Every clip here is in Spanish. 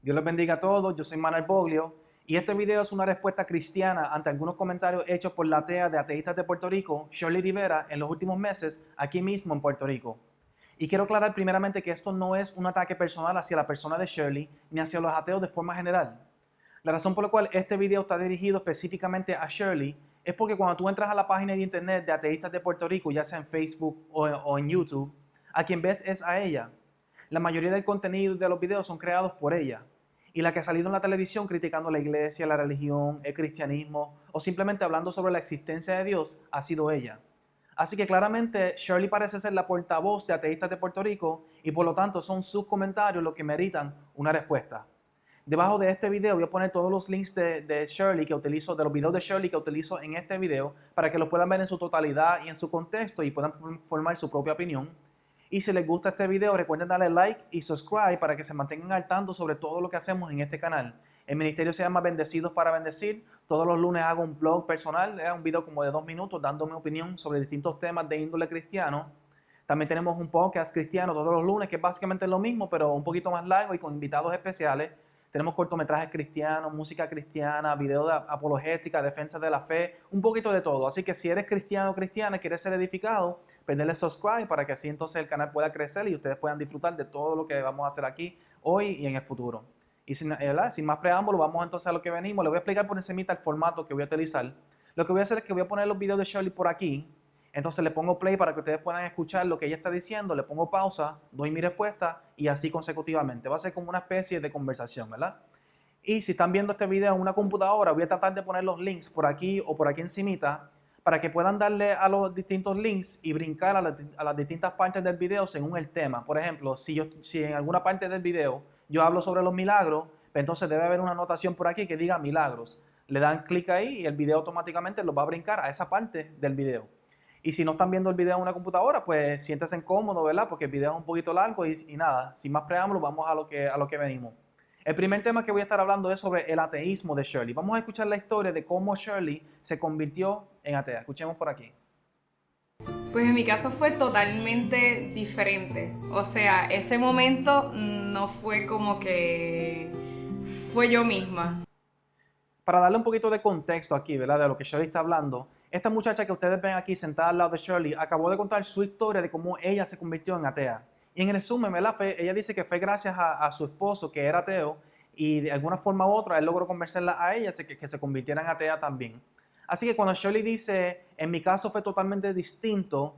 Dios les bendiga a todos, yo soy Manuel Boglio y este video es una respuesta cristiana ante algunos comentarios hechos por la atea de ateístas de Puerto Rico, Shirley Rivera, en los últimos meses aquí mismo en Puerto Rico. Y quiero aclarar primeramente que esto no es un ataque personal hacia la persona de Shirley ni hacia los ateos de forma general. La razón por la cual este video está dirigido específicamente a Shirley es porque cuando tú entras a la página de internet de ateístas de Puerto Rico, ya sea en Facebook o en YouTube, a quien ves es a ella. La mayoría del contenido de los videos son creados por ella. Y la que ha salido en la televisión criticando la iglesia, la religión, el cristianismo o simplemente hablando sobre la existencia de Dios ha sido ella. Así que claramente Shirley parece ser la portavoz de ateístas de Puerto Rico y por lo tanto son sus comentarios los que meritan una respuesta. Debajo de este video voy a poner todos los links de Shirley que utilizo, de los videos de Shirley que utilizo en este video para que los puedan ver en su totalidad y en su contexto y puedan formar su propia opinión. Y si les gusta este video, recuerden darle like y subscribe para que se mantengan al tanto sobre todo lo que hacemos en este canal. El ministerio se llama Bendecidos para Bendecir. Todos los lunes hago un blog personal, un video como de 2 minutos dando mi opinión sobre distintos temas de índole cristiano. También tenemos un podcast cristiano todos los lunes que es básicamente lo mismo, pero un poquito más largo y con invitados especiales. Tenemos cortometrajes cristianos, música cristiana, videos de apologética, defensa de la fe, un poquito de todo. Así que si eres cristiano o cristiana y quieres ser edificado, pues denle subscribe para que así entonces el canal pueda crecer y ustedes puedan disfrutar de todo lo que vamos a hacer aquí hoy y en el futuro. Y sin más preámbulo, vamos entonces a lo que venimos. Les voy a explicar por encima el formato que voy a utilizar. Lo que voy a hacer es que voy a poner los videos de Shirley por aquí. Entonces le pongo play para que ustedes puedan escuchar lo que ella está diciendo, le pongo pausa, doy mi respuesta y así consecutivamente. Va a ser como una especie de conversación, ¿verdad? Y si están viendo este video en una computadora, voy a tratar de poner los links por aquí o por aquí encimita para que puedan darle a los distintos links y brincar a las distintas partes del video según el tema. Por ejemplo, si en alguna parte del video yo hablo sobre los milagros, pues entonces debe haber una anotación por aquí que diga milagros. Le dan clic ahí y el video automáticamente los va a brincar a esa parte del video. Y si no están viendo el video en una computadora, pues siéntense cómodos, ¿verdad? Porque el video es un poquito largo y nada, sin más preámbulos, vamos a lo que venimos. El primer tema que voy a estar hablando es sobre el ateísmo de Shirley. Vamos a escuchar la historia de cómo Shirley se convirtió en atea. Escuchemos por aquí. Pues en mi caso fue totalmente diferente. O sea, ese momento no fue como que fue yo misma. Para darle un poquito de contexto aquí, ¿verdad? De lo que Shirley está hablando. Esta muchacha que ustedes ven aquí sentada al lado de Shirley acabó de contar su historia de cómo ella se convirtió en atea. Y en resumen, ¿verdad? Ella dice que fue gracias a su esposo que era ateo y de alguna forma u otra él logró convencerla a ella que se convirtiera en atea también. Así que cuando Shirley dice, en mi caso fue totalmente distinto,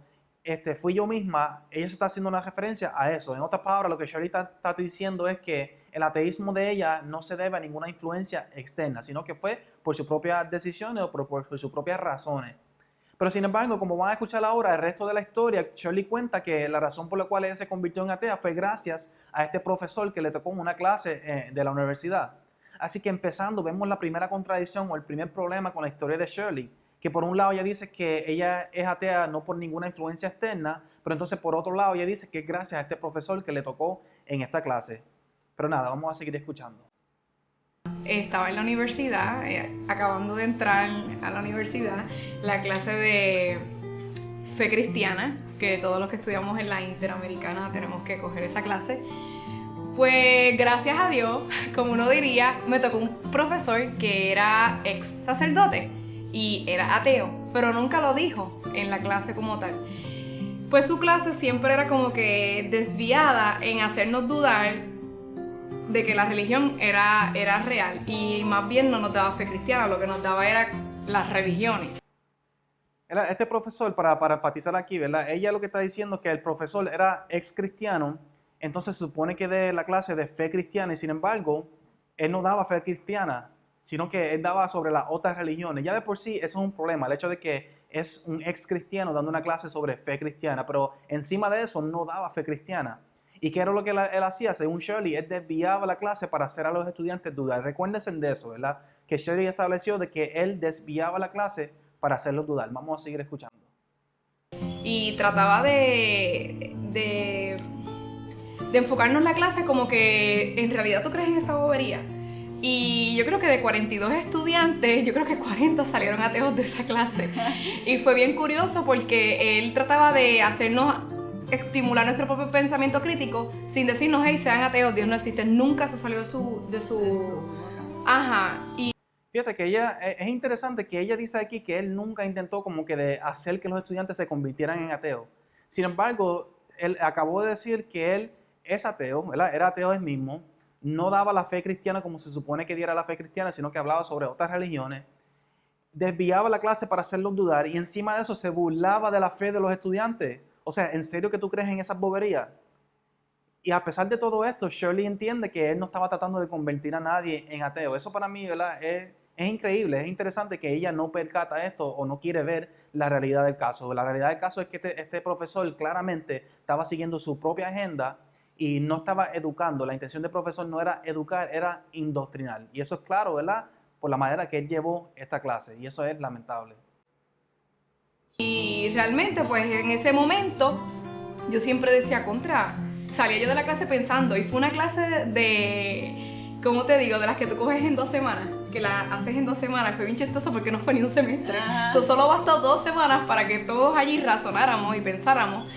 fui yo misma, ella se está haciendo una referencia a eso. En otras palabras, lo que Shirley está diciendo es que el ateísmo de ella no se debe a ninguna influencia externa, sino que fue por sus propias decisiones o por sus propias razones. Pero sin embargo, como van a escuchar ahora el resto de la historia, Shirley cuenta que la razón por la cual ella se convirtió en atea fue gracias a este profesor que le tocó en una clase de la universidad. Así que empezando, vemos la primera contradicción o el primer problema con la historia de Shirley, que por un lado ella dice que ella es atea no por ninguna influencia externa, pero entonces por otro lado ella dice que es gracias a este profesor que le tocó en esta clase. Pero nada, vamos a seguir escuchando. Estaba en la universidad, acabando de entrar a la universidad, la clase de fe cristiana, que todos los que estudiamos en la Interamericana tenemos que coger esa clase. Pues gracias a Dios, como uno diría, me tocó un profesor que era ex sacerdote y era ateo, pero nunca lo dijo en la clase como tal. Pues su clase siempre era como que desviada en hacernos dudar de que la religión era real y más bien no nos daba fe cristiana, lo que nos daba era las religiones. Este profesor, para enfatizar aquí, ¿verdad? Ella lo que está diciendo es que el profesor era ex cristiano, entonces se supone que de la clase de fe cristiana y sin embargo, él no daba fe cristiana, sino que él daba sobre las otras religiones. Ya de por sí eso es un problema, el hecho de que es un ex cristiano dando una clase sobre fe cristiana, pero encima de eso no daba fe cristiana. ¿Y qué era lo que él hacía? Según Shirley, él desviaba la clase para hacer a los estudiantes dudar. Recuérdense de eso, ¿verdad? Que Shirley estableció de que él desviaba la clase para hacerlos dudar. Vamos a seguir escuchando. Y trataba de enfocarnos en la clase como que en realidad tú crees en esa bobería. Y yo creo que de 42 estudiantes, yo creo que 40 salieron ateos de esa clase. Y fue bien curioso porque él trataba de hacernos estimular nuestro propio pensamiento crítico sin decirnos, hey, sean ateos, Dios no existe. Nunca eso salió de su... Ajá. Y Fíjate que es interesante que ella dice aquí que él nunca intentó como que de hacer que los estudiantes se convirtieran en ateos. Sin embargo, él acabó de decir que él es ateo, ¿verdad? Era ateo él mismo, no daba la fe cristiana como se supone que diera la fe cristiana, sino que hablaba sobre otras religiones, desviaba la clase para hacerlos dudar y encima de eso se burlaba de la fe de los estudiantes. O sea, ¿en serio que tú crees en esas boberías? Y a pesar de todo esto, Shirley entiende que él no estaba tratando de convertir a nadie en ateo. Eso para mí, ¿verdad? Es increíble, es interesante que ella no percata esto o no quiere ver la realidad del caso. La realidad del caso es que este profesor claramente estaba siguiendo su propia agenda y no estaba educando. La intención del profesor no era educar, era indoctrinar. Y eso es claro, ¿verdad? Por la manera que él llevó esta clase. Y eso es lamentable. Y realmente, pues en ese momento, yo siempre decía salía yo de la clase pensando, y fue una clase de, ¿cómo te digo? De las que tú coges en 2 semanas, que la haces en 2 semanas, fue bien chistoso porque no fue ni un semestre. Solo bastó 2 semanas para que todos allí razonáramos y pensáramos.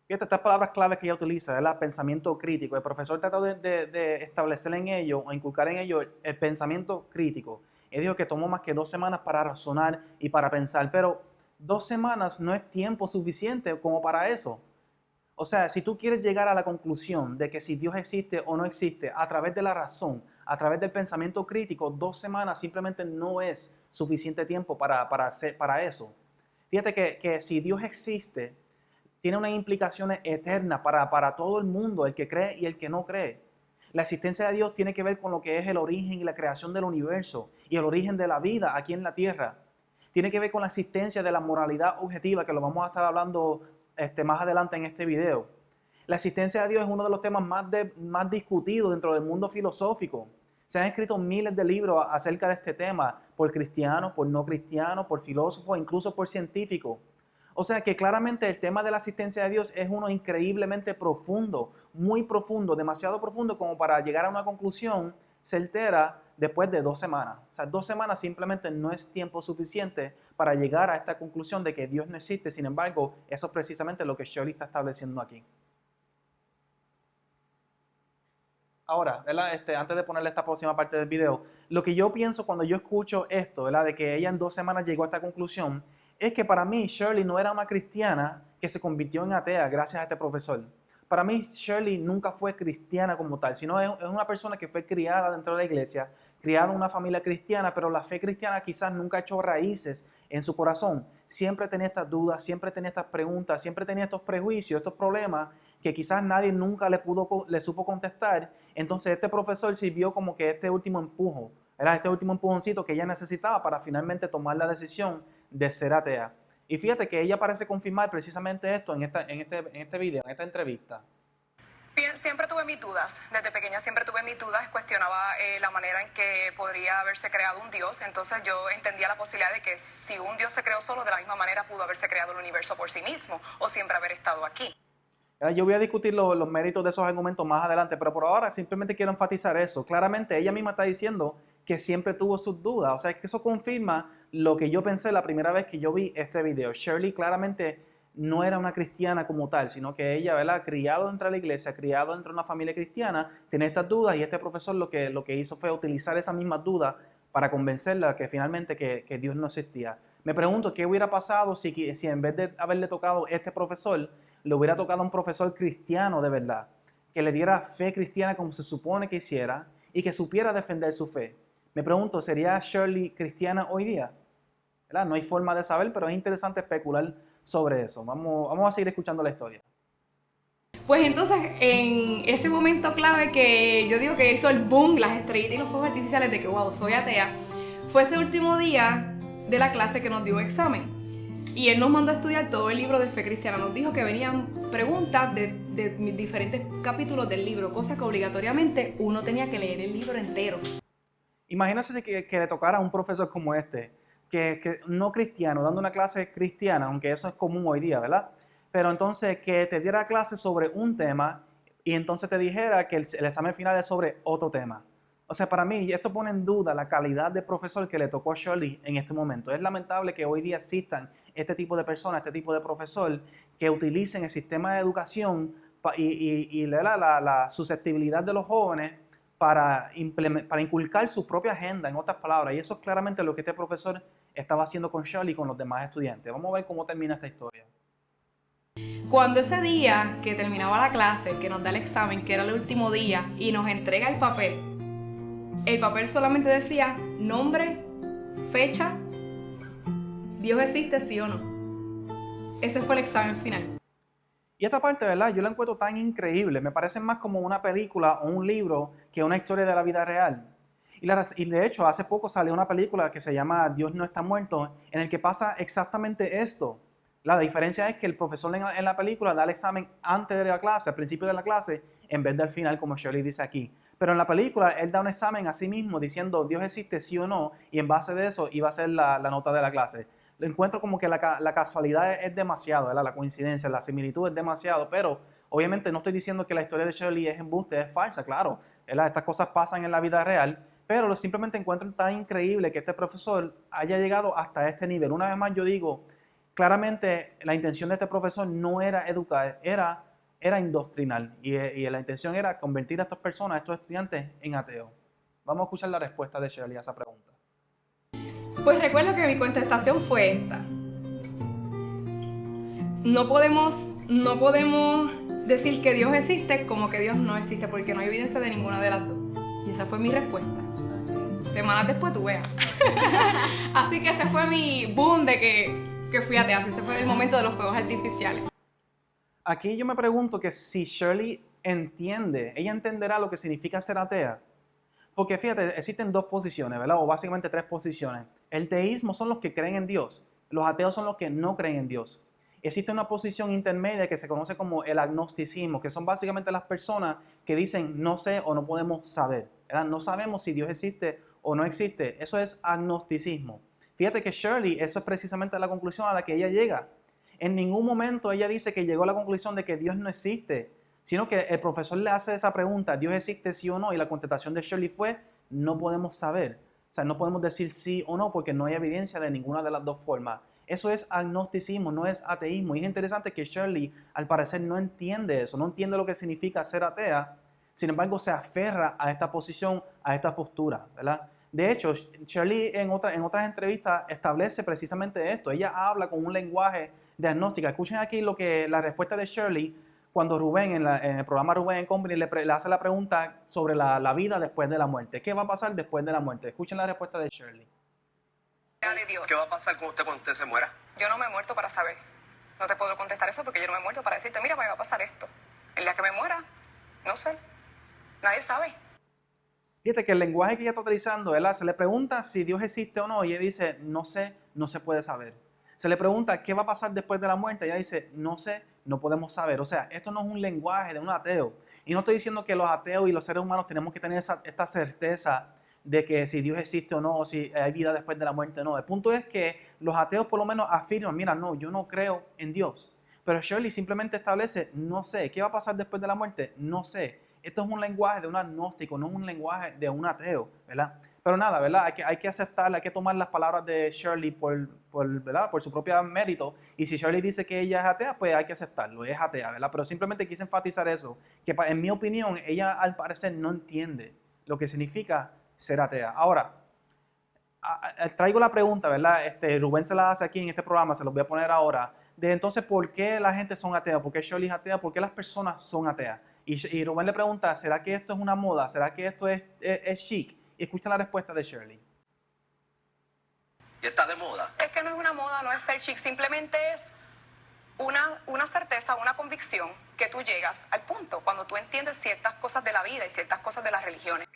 Fíjate, estas palabras claves que ella utiliza, ¿verdad? Pensamiento crítico. El profesor trató de establecer en ello o inculcar en ello el pensamiento crítico. Él dijo que tomó más que 2 semanas para razonar y para pensar, pero 2 semanas no es tiempo suficiente como para eso. O sea, si tú quieres llegar a la conclusión de que si Dios existe o no existe a través de la razón, a través del pensamiento crítico, 2 semanas simplemente no es suficiente tiempo para eso. Fíjate que si Dios existe, tiene unas implicaciones eternas para todo el mundo, el que cree y el que no cree. La existencia de Dios tiene que ver con lo que es el origen y la creación del universo y el origen de la vida aquí en la tierra. Tiene que ver con la existencia de la moralidad objetiva, que lo vamos a estar hablando más adelante en este video. La existencia de Dios es uno de los temas más discutidos dentro del mundo filosófico. Se han escrito miles de libros acerca de este tema por cristianos, por no cristianos, por filósofos, incluso por científicos. O sea que claramente el tema de la existencia de Dios es uno increíblemente profundo, muy profundo, demasiado profundo como para llegar a una conclusión certera después de 2 semanas. O sea, 2 semanas simplemente no es tiempo suficiente para llegar a esta conclusión de que Dios no existe. Sin embargo, eso es precisamente lo que Shirley está estableciendo aquí. Ahora, ¿verdad? Antes de ponerle esta próxima parte del video, lo que yo pienso cuando yo escucho esto, ¿verdad? De que ella en 2 semanas llegó a esta conclusión, es que para mí Shirley no era una cristiana que se convirtió en atea gracias a este profesor. Para mí Shirley nunca fue cristiana como tal, sino es una persona que fue criada dentro de la iglesia, criada en una familia cristiana, pero la fe cristiana quizás nunca ha hecho raíces en su corazón. Siempre tenía estas dudas, siempre tenía estas preguntas, siempre tenía estos prejuicios, estos problemas que quizás nadie nunca le supo contestar. Entonces este profesor sirvió como que este último empujo, era este último empujoncito que ella necesitaba para finalmente tomar la decisión de ser atea. Y fíjate que ella parece confirmar precisamente esto en este video, en esta entrevista. Bien, siempre tuve mis dudas. Desde pequeña siempre tuve mis dudas. Cuestionaba la manera en que podría haberse creado un Dios. Entonces yo entendía la posibilidad de que si un Dios se creó solo, de la misma manera pudo haberse creado el universo por sí mismo o siempre haber estado aquí. Yo voy a discutir los méritos de esos argumentos más adelante, pero por ahora simplemente quiero enfatizar eso. Claramente ella misma está diciendo que siempre tuvo sus dudas. O sea, es que eso confirma lo que yo pensé la primera vez que yo vi este video. Shirley claramente no era una cristiana como tal, sino que ella, ¿verdad? Criado dentro de la iglesia, criado dentro de una familia cristiana, tenía estas dudas y este profesor lo que hizo fue utilizar esas mismas dudas para convencerla que finalmente que Dios no existía. Me pregunto qué hubiera pasado si en vez de haberle tocado este profesor, le hubiera tocado a un profesor cristiano de verdad, que le diera fe cristiana como se supone que hiciera y que supiera defender su fe. Me pregunto, ¿sería Shirley cristiana hoy día? ¿Verdad? No hay forma de saber, pero es interesante especular sobre eso. Vamos a seguir escuchando la historia. Pues entonces, en ese momento clave que yo digo que hizo el boom, las estrellitas y los fuegos artificiales de que, wow, soy atea, fue ese último día de la clase que nos dio un examen. Y él nos mandó a estudiar todo el libro de fe cristiana. Nos dijo que venían preguntas de diferentes capítulos del libro, cosa que obligatoriamente uno tenía que leer el libro entero. Imagínense que le tocara a un profesor como este, que no cristiano, dando una clase cristiana, aunque eso es común hoy día, ¿verdad? Pero entonces que te diera clase sobre un tema y entonces te dijera que el examen final es sobre otro tema. O sea, para mí esto pone en duda la calidad de profesor que le tocó a Shirley en este momento. Es lamentable que hoy día existan este tipo de personas, este tipo de profesor que utilicen el sistema de educación y la susceptibilidad de los jóvenes para inculcar su propia agenda, en otras palabras. Y eso es claramente lo que este profesor estaba haciendo con Shirley y con los demás estudiantes. Vamos a ver cómo termina esta historia. Cuando ese día que terminaba la clase, que nos da el examen, que era el último día, y nos entrega el papel solamente decía nombre, fecha, Dios existe, sí o no. Ese fue el examen final. Y esta parte, ¿verdad? Yo la encuentro tan increíble. Me parece más como una película o un libro que una historia de la vida real. Y de hecho, hace poco salió una película que se llama Dios no está muerto, en el que pasa exactamente esto. La diferencia es que el profesor en la película da el examen antes de la clase, al principio de la clase, en vez del final, como Shirley dice aquí. Pero en la película, él da un examen a sí mismo diciendo Dios existe, sí o no, y en base de eso iba a ser la nota de la clase. Lo encuentro como que la casualidad es demasiado, ¿verdad? La coincidencia, la similitud es demasiado, pero obviamente no estoy diciendo que la historia de Shirley es embuste, es falsa, claro, ¿verdad? Estas cosas pasan en la vida real, pero simplemente encuentro tan increíble que este profesor haya llegado hasta este nivel. Una vez más yo digo, claramente la intención de este profesor no era educar, era indoctrinar, y la intención era convertir a estas personas, a estos estudiantes, en ateos. Vamos a escuchar la respuesta de Shirley a esa pregunta. Pues recuerdo que mi contestación fue esta. No podemos decir que Dios existe como que Dios no existe, porque no hay evidencia de ninguna de las dos. Y esa fue mi respuesta. Semanas después tú veas. Así que ese fue mi boom de que fui atea. Ese fue el momento de los fuegos artificiales. Aquí yo me pregunto que si Shirley entiende, ella entenderá lo que significa ser atea. Porque fíjate, existen dos posiciones, ¿verdad? O básicamente tres posiciones. El teísmo son los que creen en Dios. Los ateos son los que no creen en Dios. Existe una posición intermedia que se conoce como el agnosticismo, que son básicamente las personas que dicen no sé o no podemos saber, ¿verdad? No sabemos si Dios existe o no existe. Eso es agnosticismo. Fíjate que Shirley, eso es precisamente la conclusión a la que ella llega. En ningún momento ella dice que llegó a la conclusión de que Dios no existe, sino que el profesor le hace esa pregunta, ¿Dios existe sí o no? Y la contestación de Shirley fue, no podemos saber. O sea, no podemos decir sí o no porque no hay evidencia de ninguna de las dos formas. Eso es agnosticismo, no es ateísmo. Y es interesante que Shirley, al parecer, no entiende eso, no entiende lo que significa ser atea. Sin embargo, se aferra a esta posición, a esta postura, ¿verdad? De hecho, Shirley en otras entrevistas establece precisamente esto. Ella habla con un lenguaje de agnóstica. Escuchen aquí la respuesta de Shirley cuando Rubén, en el programa Rubén Company, le hace la pregunta sobre la vida después de la muerte. ¿Qué va a pasar después de la muerte? Escuchen la respuesta de Shirley. De Dios. ¿Qué va a pasar con usted cuando usted se muera? Yo no me he muerto para saber. No te puedo contestar eso porque yo no me he muerto para decirte, mira, me va a pasar esto. El día que me muera, no sé. Nadie sabe. Fíjate que el lenguaje que ella está utilizando, ¿verdad? Se le pregunta si Dios existe o no y ella dice, no sé, no se puede saber. Se le pregunta qué va a pasar después de la muerte y ella dice, no sé, no podemos saber. O sea, esto no es un lenguaje de un ateo. Y no estoy diciendo que los ateos y los seres humanos tenemos que tener esta certeza de que si Dios existe o no, o si hay vida después de la muerte o no. El punto es que los ateos por lo menos afirman, mira, no, yo no creo en Dios. Pero Shirley simplemente establece, no sé, ¿qué va a pasar después de la muerte? No sé. Esto es un lenguaje de un agnóstico, no es un lenguaje de un ateo, ¿verdad? Pero nada, ¿verdad? Hay que aceptarla, hay que tomar las palabras de Shirley ¿verdad? Por su propio mérito. Y si Shirley dice que ella es atea, pues hay que aceptarlo, es atea, ¿verdad? Pero simplemente quise enfatizar eso, que en mi opinión, ella al parecer no entiende lo que significa ser atea. Ahora, traigo la pregunta, ¿verdad? Rubén se la hace aquí en este programa, se los voy a poner ahora, de entonces, ¿por qué la gente son ateas? ¿Por qué Shirley es atea? ¿Por qué las personas son ateas? Y Rubén le pregunta, ¿será que esto es una moda? ¿Será que esto es chic? Y escucha la respuesta de Shirley. ¿Y está de moda? Es que no es una moda, no es ser chic, simplemente es una certeza, una convicción que tú llegas al punto cuando tú entiendes ciertas cosas de la vida y ciertas cosas de las religiones.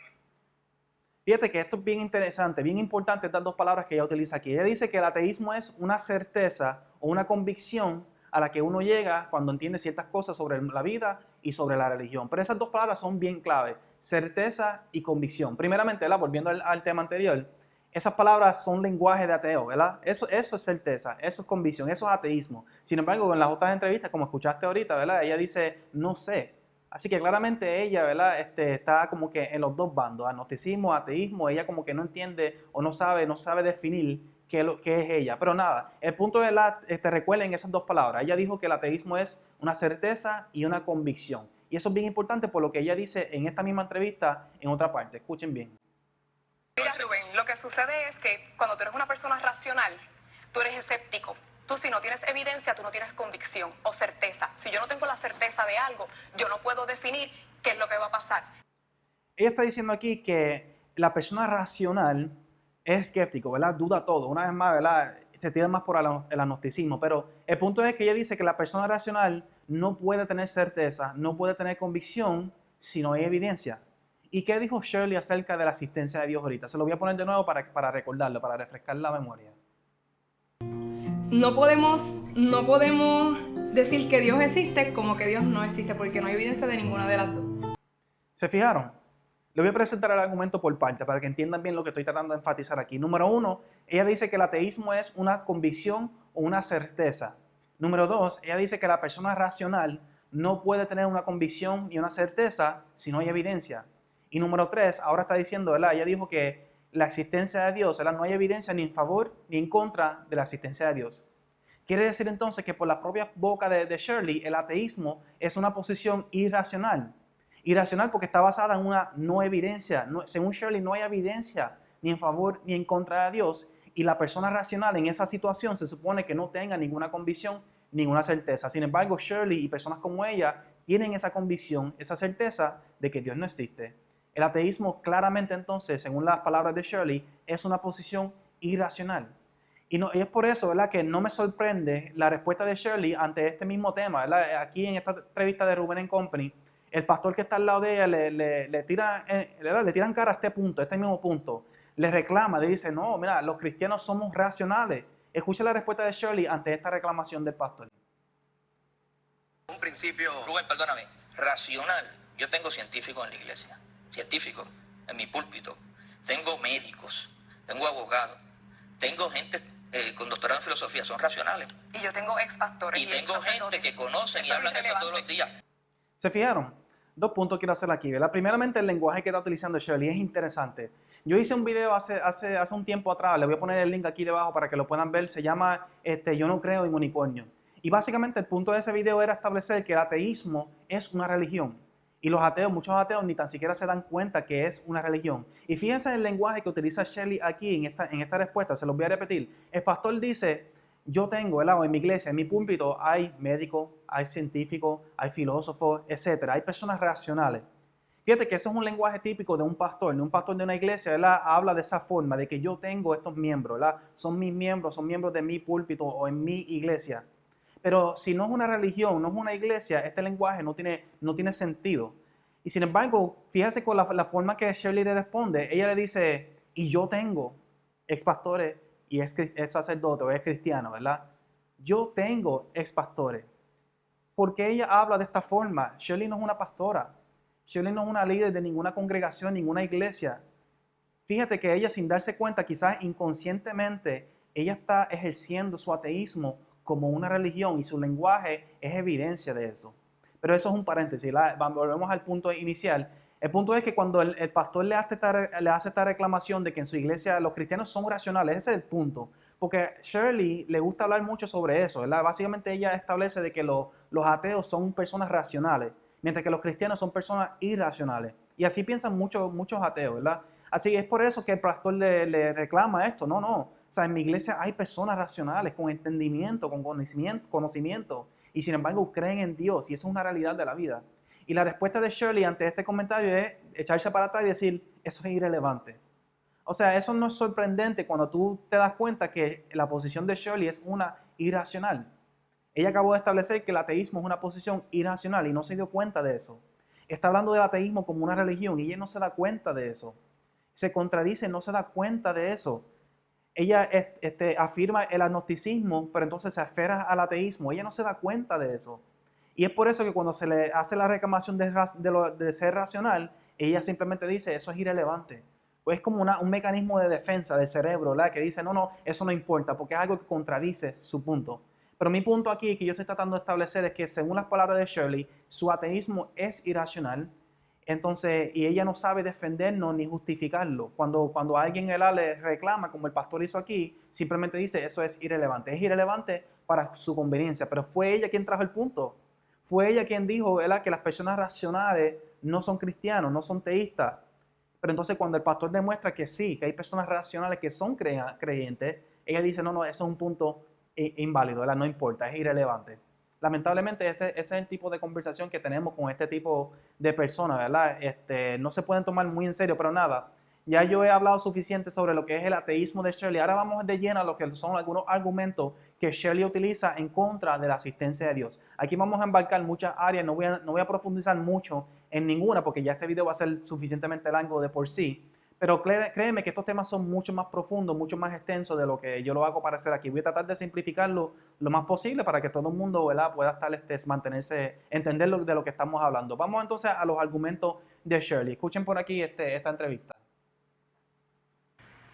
Fíjate que esto es bien interesante, bien importante estas dos palabras que ella utiliza aquí. Ella dice que el ateísmo es una certeza o una convicción a la que uno llega cuando entiende ciertas cosas sobre la vida y sobre la religión. Pero esas dos palabras son bien clave, certeza y convicción. Primeramente, ¿verdad? Volviendo al tema anterior, esas palabras son lenguaje de ateo, ¿verdad? Eso es certeza, eso es convicción, eso es ateísmo. Sin embargo, en las otras entrevistas, como escuchaste ahorita, ¿verdad? Ella dice, no sé. Así que claramente ella, ¿verdad? Está como que en los dos bandos, agnosticismo, ateísmo. Ella como que no entiende o no sabe definir qué es ella. Pero nada, el punto de recuerden esas dos palabras. Ella dijo que el ateísmo es una certeza y una convicción. Y eso es bien importante por lo que ella dice en esta misma entrevista en otra parte. Escuchen bien. Mira, Rubén, lo que sucede es que cuando tú eres una persona racional, tú eres escéptico. Tú, si no tienes evidencia, tú no tienes convicción o certeza. Si yo no tengo la certeza de algo, yo no puedo definir qué es lo que va a pasar. Ella está diciendo aquí que la persona racional es escéptico, ¿verdad? Duda todo. Una vez más, ¿verdad? Se tira más por el agnosticismo. Pero el punto es que ella dice que la persona racional no puede tener certeza, no puede tener convicción si no hay evidencia. ¿Y qué dijo Shirley acerca de la asistencia de Dios ahorita? Se lo voy a poner de nuevo para recordarlo, para refrescar la memoria. No podemos decir que Dios existe como que Dios no existe, porque no hay evidencia de ninguna de las dos. ¿Se fijaron? Le voy a presentar el argumento por parte para que entiendan bien lo que estoy tratando de enfatizar aquí. Número 1, ella dice que el ateísmo es una convicción o una certeza. Número 2, ella dice que la persona racional no puede tener una convicción ni una certeza si no hay evidencia. Y número 3, ahora está diciendo, ¿verdad? Ella dijo que la existencia de Dios, ¿verdad? No hay evidencia ni en favor ni en contra de la existencia de Dios. Quiere decir entonces que por la propia boca de Shirley, el ateísmo es una posición irracional. Irracional porque está basada en una no evidencia. Según Shirley, no hay evidencia ni en favor ni en contra de Dios. Y la persona racional en esa situación se supone que no tenga ninguna convicción, ninguna certeza. Sin embargo, Shirley y personas como ella tienen esa convicción, esa certeza de que Dios no existe. El ateísmo claramente entonces, según las palabras de Shirley, es una posición irracional. Y es por eso, ¿verdad?, que no me sorprende la respuesta de Shirley ante este mismo tema, ¿verdad? Aquí en esta entrevista de Rubén & Company, el pastor que está al lado de ella le tiran cara a este punto, a este mismo punto. Le reclama, le dice, no, mira, los cristianos somos racionales. Escucha la respuesta de Shirley ante esta reclamación del pastor. Un principio. Rubén, perdóname, racional. Yo tengo científicos en la iglesia, científicos en mi púlpito. Tengo médicos, tengo abogados, tengo gente con doctorado en filosofía, son racionales. Y yo tengo ex pastores. Y tengo gente que conocen y hablan esto todos los días. ¿Se fijaron? 2 puntos quiero hacer aquí, ¿verdad? Primeramente, el lenguaje que está utilizando Shirley es interesante. Yo hice un video hace un tiempo atrás, le voy a poner el link aquí debajo para que lo puedan ver, se llama Yo no creo en unicornio. Y básicamente el punto de ese video era establecer que el ateísmo es una religión. Y los ateos, muchos ateos ni tan siquiera se dan cuenta que es una religión. Y fíjense en el lenguaje que utiliza Shirley aquí en esta respuesta, se los voy a repetir. El pastor dice, yo tengo, ¿verdad? En mi iglesia, en mi púlpito, hay médicos, hay científicos, hay filósofos, etc. Hay personas racionales. Fíjate que eso es un lenguaje típico de un pastor de una iglesia, ¿verdad? Habla de esa forma, de que yo tengo estos miembros, ¿verdad? Son mis miembros, son miembros de mi púlpito o en mi iglesia. Pero si no es una religión, no es una iglesia, este lenguaje no tiene sentido. Y sin embargo, fíjese con la forma que Shirley le responde. Ella le dice, y yo tengo ex pastores y es sacerdote o es cristiano, ¿verdad? Yo tengo ex pastores. ¿Por qué ella habla de esta forma? Shirley no es una pastora. Shirley no es una líder de ninguna congregación, ninguna iglesia. Fíjate que ella, sin darse cuenta, quizás inconscientemente, ella está ejerciendo su ateísmo como una religión y su lenguaje es evidencia de eso. Pero eso es un paréntesis, volvemos al punto inicial. El punto es que cuando el pastor le hace esta reclamación de que en su iglesia los cristianos son racionales, ese es el punto. Porque Shirley le gusta hablar mucho sobre eso, ¿verdad? Básicamente ella establece de que los ateos son personas racionales, mientras que los cristianos son personas irracionales. Y así piensan muchos ateos, ¿verdad? Así es por eso que el pastor le reclama esto. No. O sea, en mi iglesia hay personas racionales, con entendimiento, con conocimiento. Y sin embargo creen en Dios y eso es una realidad de la vida. Y la respuesta de Shirley ante este comentario es echarse para atrás y decir, eso es irrelevante. O sea, eso no es sorprendente cuando tú te das cuenta que la posición de Shirley es una irracional. Ella acabó de establecer que el ateísmo es una posición irracional y no se dio cuenta de eso. Está hablando del ateísmo como una religión y ella no se da cuenta de eso. Se contradice, no se da cuenta de eso. Ella afirma el agnosticismo, pero entonces se aferra al ateísmo. Ella no se da cuenta de eso. Y es por eso que cuando se le hace la reclamación de ser racional, ella simplemente dice, eso es irrelevante. Pues es como un mecanismo de defensa del cerebro, ¿verdad? Que dice, no, eso no importa, porque es algo que contradice su punto. Pero mi punto aquí que yo estoy tratando de establecer es que según las palabras de Shirley, su ateísmo es irracional. Entonces, y ella no sabe defendernos ni justificarlo. Cuando alguien le reclama, como el pastor hizo aquí, simplemente dice, eso es irrelevante. Es irrelevante para su conveniencia, pero fue ella quien trajo el punto. Fue ella quien dijo, ¿verdad?, que las personas racionales no son cristianos, no son teístas. Pero entonces cuando el pastor demuestra que sí, que hay personas racionales que son creyentes, ella dice, no, eso es un punto inválido, ¿verdad? No importa, es irrelevante. Lamentablemente ese es el tipo de conversación que tenemos con este tipo de personas, ¿verdad? No se pueden tomar muy en serio, pero nada. Ya yo he hablado suficiente sobre lo que es el ateísmo de Shirley. Ahora vamos de lleno a lo que son algunos argumentos que Shirley utiliza en contra de la asistencia de Dios. Aquí vamos a embarcar muchas áreas, no voy a profundizar mucho en ninguna porque ya este video va a ser suficientemente largo de por sí. Pero créeme que estos temas son mucho más profundos, mucho más extensos de lo que yo lo hago parecer aquí. Voy a tratar de simplificarlo lo más posible para que todo el mundo, ¿verdad?, pueda mantenerse, entender de lo que estamos hablando. Vamos entonces a los argumentos de Shirley. Escuchen por aquí esta entrevista.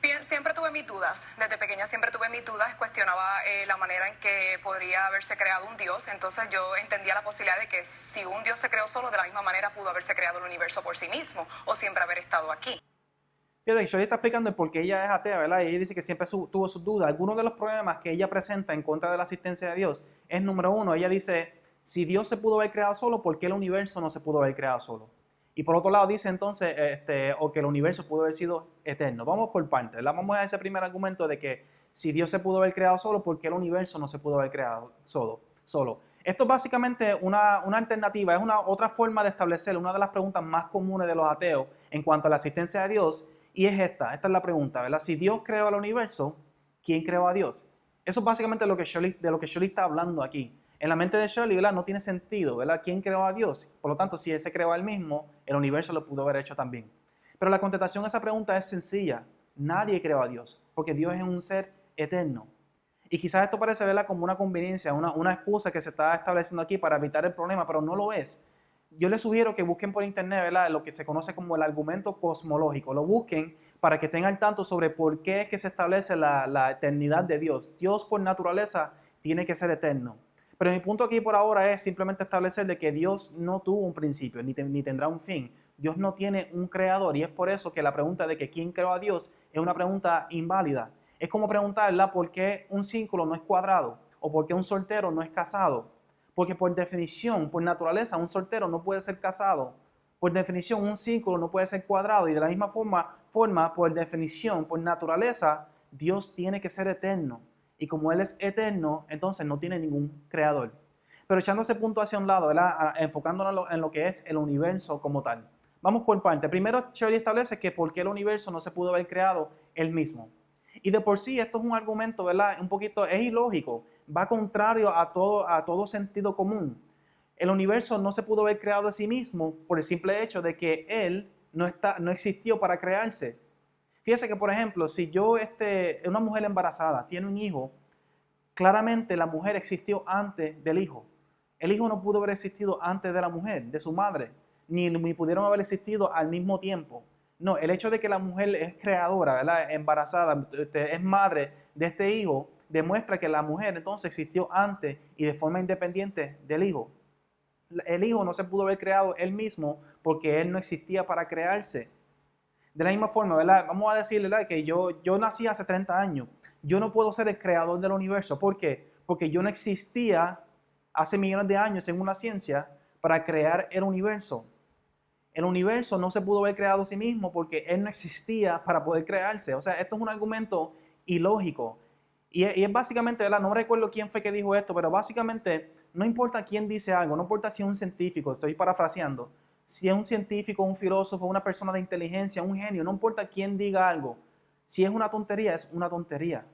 Bien, siempre tuve mis dudas. Desde pequeña siempre tuve mis dudas. Cuestionaba la manera en que podría haberse creado un Dios. Entonces yo entendía la posibilidad de que si un Dios se creó solo, de la misma manera pudo haberse creado el universo por sí mismo o siempre haber estado aquí. Fíjate, Shirley está explicando el por qué ella es atea, ¿verdad? Y ella dice que siempre tuvo sus dudas. Algunos de los problemas que ella presenta en contra de la asistencia de Dios es, número uno, ella dice, si Dios se pudo haber creado solo, ¿por qué el universo no se pudo haber creado solo? Y por otro lado dice entonces, o que el universo pudo haber sido eterno. Vamos por partes, ¿verdad? Vamos a ese primer argumento de que si Dios se pudo haber creado solo, ¿por qué el universo no se pudo haber creado solo? Esto es básicamente una alternativa, es otra forma de establecer una de las preguntas más comunes de los ateos en cuanto a la asistencia de Dios. Y es esta es la pregunta, ¿verdad? Si Dios creó el universo, ¿quién creó a Dios? Eso es básicamente de lo que Shirley está hablando aquí. En la mente de Shirley, ¿verdad?, no tiene sentido, ¿verdad? ¿Quién creó a Dios? Por lo tanto, si Él se creó a Él mismo, el universo lo pudo haber hecho también. Pero la contestación a esa pregunta es sencilla. Nadie creó a Dios, porque Dios es un ser eterno. Y quizás esto parece, ¿verdad?, como una conveniencia, una excusa que se está estableciendo aquí para evitar el problema, pero no lo es. Yo les sugiero que busquen por internet, ¿verdad?, lo que se conoce como el argumento cosmológico. Lo busquen para que tengan al tanto sobre por qué es que se establece la eternidad de Dios. Dios por naturaleza tiene que ser eterno. Pero mi punto aquí por ahora es simplemente establecer de que Dios no tuvo un principio ni tendrá un fin. Dios no tiene un creador y es por eso que la pregunta de que quién creó a Dios es una pregunta inválida. Es como preguntarla por qué un círculo no es cuadrado o por qué un soltero no es casado. Porque por definición, por naturaleza, un soltero no puede ser casado. Por definición, un círculo no puede ser cuadrado. Y de la misma forma, por definición, por naturaleza, Dios tiene que ser eterno. Y como Él es eterno, entonces no tiene ningún creador. Pero echando ese punto hacia un lado, ¿verdad?, enfocándonos en lo que es el universo como tal. Vamos por parte. Primero, Shirley establece que por qué el universo no se pudo haber creado Él mismo. Y de por sí esto es un argumento, ¿verdad?, un poquito, es ilógico. Va contrario a todo sentido común. El universo no se pudo haber creado a sí mismo por el simple hecho de que Él no existió para crearse. Fíjese que, por ejemplo, si una mujer embarazada tiene un hijo, claramente la mujer existió antes del hijo. El hijo no pudo haber existido antes de la mujer, de su madre, ni pudieron haber existido al mismo tiempo. No, el hecho de que la mujer es creadora, ¿verdad?, embarazada, es madre de este hijo, demuestra que la mujer entonces existió antes y de forma independiente del hijo. El hijo no se pudo haber creado él mismo porque él no existía para crearse. De la misma forma, ¿verdad?, vamos a decir, ¿verdad?, que yo nací hace 30 años. Yo no puedo ser el creador del universo. ¿Por qué? Porque yo no existía hace millones de años según la ciencia para crear el universo. El universo no se pudo haber creado a sí mismo porque él no existía para poder crearse. O sea, esto es un argumento ilógico. Y es básicamente, ¿verdad?, no recuerdo quién fue que dijo esto, pero básicamente no importa quién dice algo, no importa si es un científico, estoy parafraseando, si es un científico, un filósofo, una persona de inteligencia, un genio, no importa quién diga algo. Si es una tontería, es una tontería.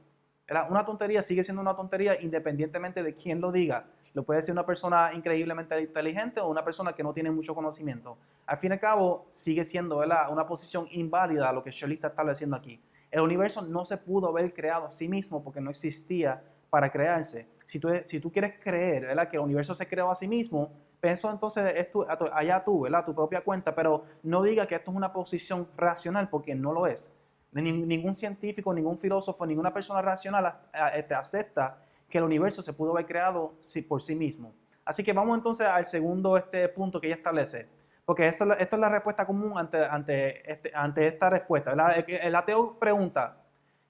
¿Verdad? Una tontería sigue siendo una tontería independientemente de quién lo diga. Lo puede decir una persona increíblemente inteligente o una persona que no tiene mucho conocimiento. Al fin y al cabo, sigue siendo, ¿verdad?, una posición inválida a lo que Shirley está estableciendo aquí. El universo no se pudo haber creado a sí mismo porque no existía para crearse. Si tú quieres creer, ¿verdad?, que el universo se creó a sí mismo, eso entonces es allá tú, ¿verdad?, tu propia cuenta, pero no diga que esto es una posición racional porque no lo es. Ningún científico, ningún filósofo, ninguna persona racional acepta que el universo se pudo haber creado por sí mismo. Así que vamos entonces al segundo punto que ella establece. Porque esto es la respuesta común ante esta respuesta, ¿verdad? El ateo pregunta,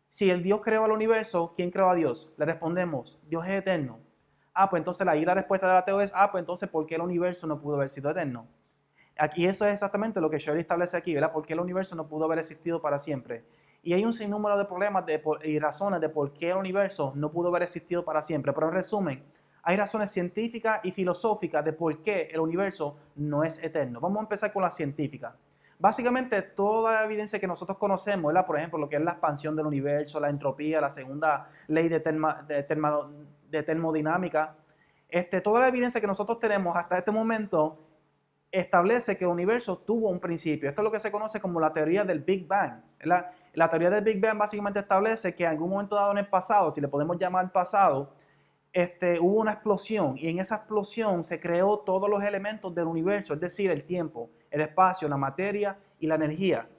si el Dios creó al universo, ¿quién creó a Dios? Le respondemos, Dios es eterno. Pues entonces ahí la respuesta del ateo es, pues entonces ¿por qué el universo no pudo haber sido eterno? Aquí eso es exactamente lo que Shirley establece aquí, ¿verdad? ¿Por qué el universo no pudo haber existido para siempre? Y hay un sinnúmero de problemas y razones de por qué el universo no pudo haber existido para siempre. Pero en resumen, hay razones científicas y filosóficas de por qué el universo no es eterno. Vamos a empezar con la científica. Básicamente, toda la evidencia que nosotros conocemos, ¿verdad? Por ejemplo, lo que es la expansión del universo, la entropía, la segunda ley de termodinámica, toda la evidencia que nosotros tenemos hasta este momento establece que el universo tuvo un principio. Esto es lo que se conoce como la teoría del Big Bang, ¿verdad? La teoría del Big Bang básicamente establece que en algún momento dado en el pasado, si le podemos llamar pasado, hubo una explosión y en esa explosión se creó todos los elementos del universo, es decir, el tiempo, el espacio, la materia y la energía.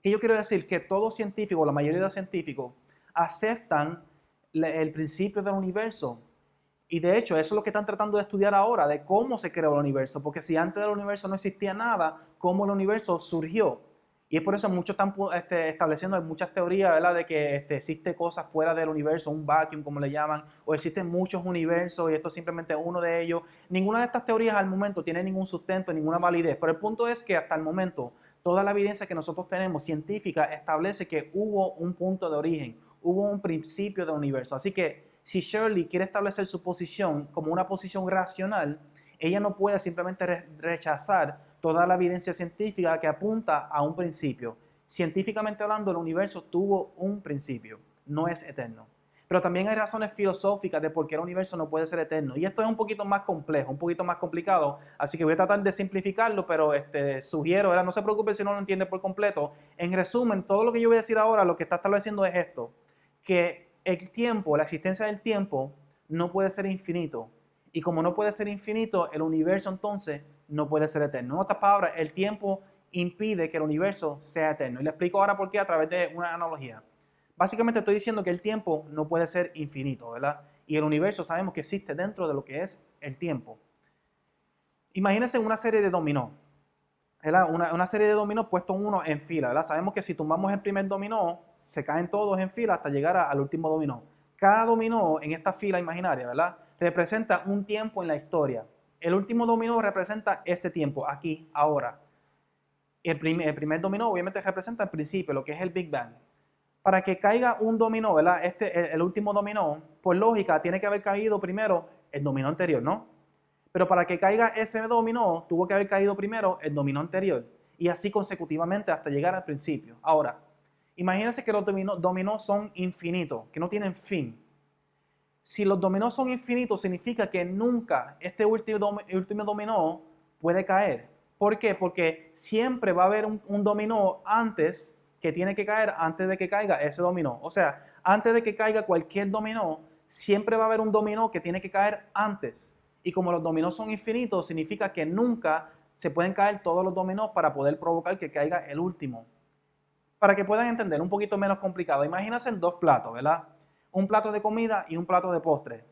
¿Qué yo quiero decir? Que todos científicos, la mayoría de los científicos, aceptan el principio del universo. Y de hecho, eso es lo que están tratando de estudiar ahora, de cómo se creó el universo. Porque si antes del universo no existía nada, ¿cómo el universo surgió? Y es por eso muchos están estableciendo muchas teorías, ¿verdad? De que existe cosas fuera del universo, un vacuum como le llaman, o existen muchos universos y esto es simplemente uno de ellos. Ninguna de estas teorías al momento tiene ningún sustento, ninguna validez. Pero el punto es que hasta el momento, toda la evidencia que nosotros tenemos científica establece que hubo un punto de origen, hubo un principio del universo. Así que si Shirley quiere establecer su posición como una posición racional, ella no puede simplemente rechazar toda la evidencia científica que apunta a un principio. Científicamente hablando, el universo tuvo un principio, no es eterno. Pero también hay razones filosóficas de por qué el universo no puede ser eterno. Y esto es un poquito más complejo, un poquito más complicado, así que voy a tratar de simplificarlo, pero sugiero, ¿verdad? No se preocupe si no lo entiende por completo. En resumen, todo lo que yo voy a decir ahora, lo que está estableciendo es esto, que el tiempo, la existencia del tiempo, no puede ser infinito. Y como no puede ser infinito, el universo entonces no puede ser eterno. En otras palabras, el tiempo impide que el universo sea eterno. Y le explico ahora por qué a través de una analogía. Básicamente estoy diciendo que el tiempo no puede ser infinito, ¿verdad? Y el universo sabemos que existe dentro de lo que es el tiempo. Imagínense una serie de dominó, ¿verdad? Una serie de dominó puestos uno en fila, ¿verdad? Sabemos que si tumbamos el primer dominó, se caen todos en fila hasta llegar al último dominó. Cada dominó en esta fila imaginaria, ¿verdad? Representa un tiempo en la historia. El último dominó representa ese tiempo, aquí, ahora. El primer dominó obviamente representa el principio, lo que es el Big Bang. Para que caiga un dominó, ¿verdad? El último dominó, por lógica, tiene que haber caído primero el dominó anterior, ¿no? Pero para que caiga ese dominó, tuvo que haber caído primero el dominó anterior. Y así consecutivamente hasta llegar al principio. Ahora, imagínense que los dominós son infinitos, que no tienen fin. Si los dominós son infinitos, significa que nunca este último dominó puede caer. ¿Por qué? Porque siempre va a haber un dominó antes que tiene que caer antes de que caiga ese dominó. O sea, antes de que caiga cualquier dominó, siempre va a haber un dominó que tiene que caer antes. Y como los dominós son infinitos, significa que nunca se pueden caer todos los dominós para poder provocar que caiga el último. Para que puedan entender, un poquito menos complicado, imagínense dos platos, ¿verdad? Un plato de comida y un plato de postre.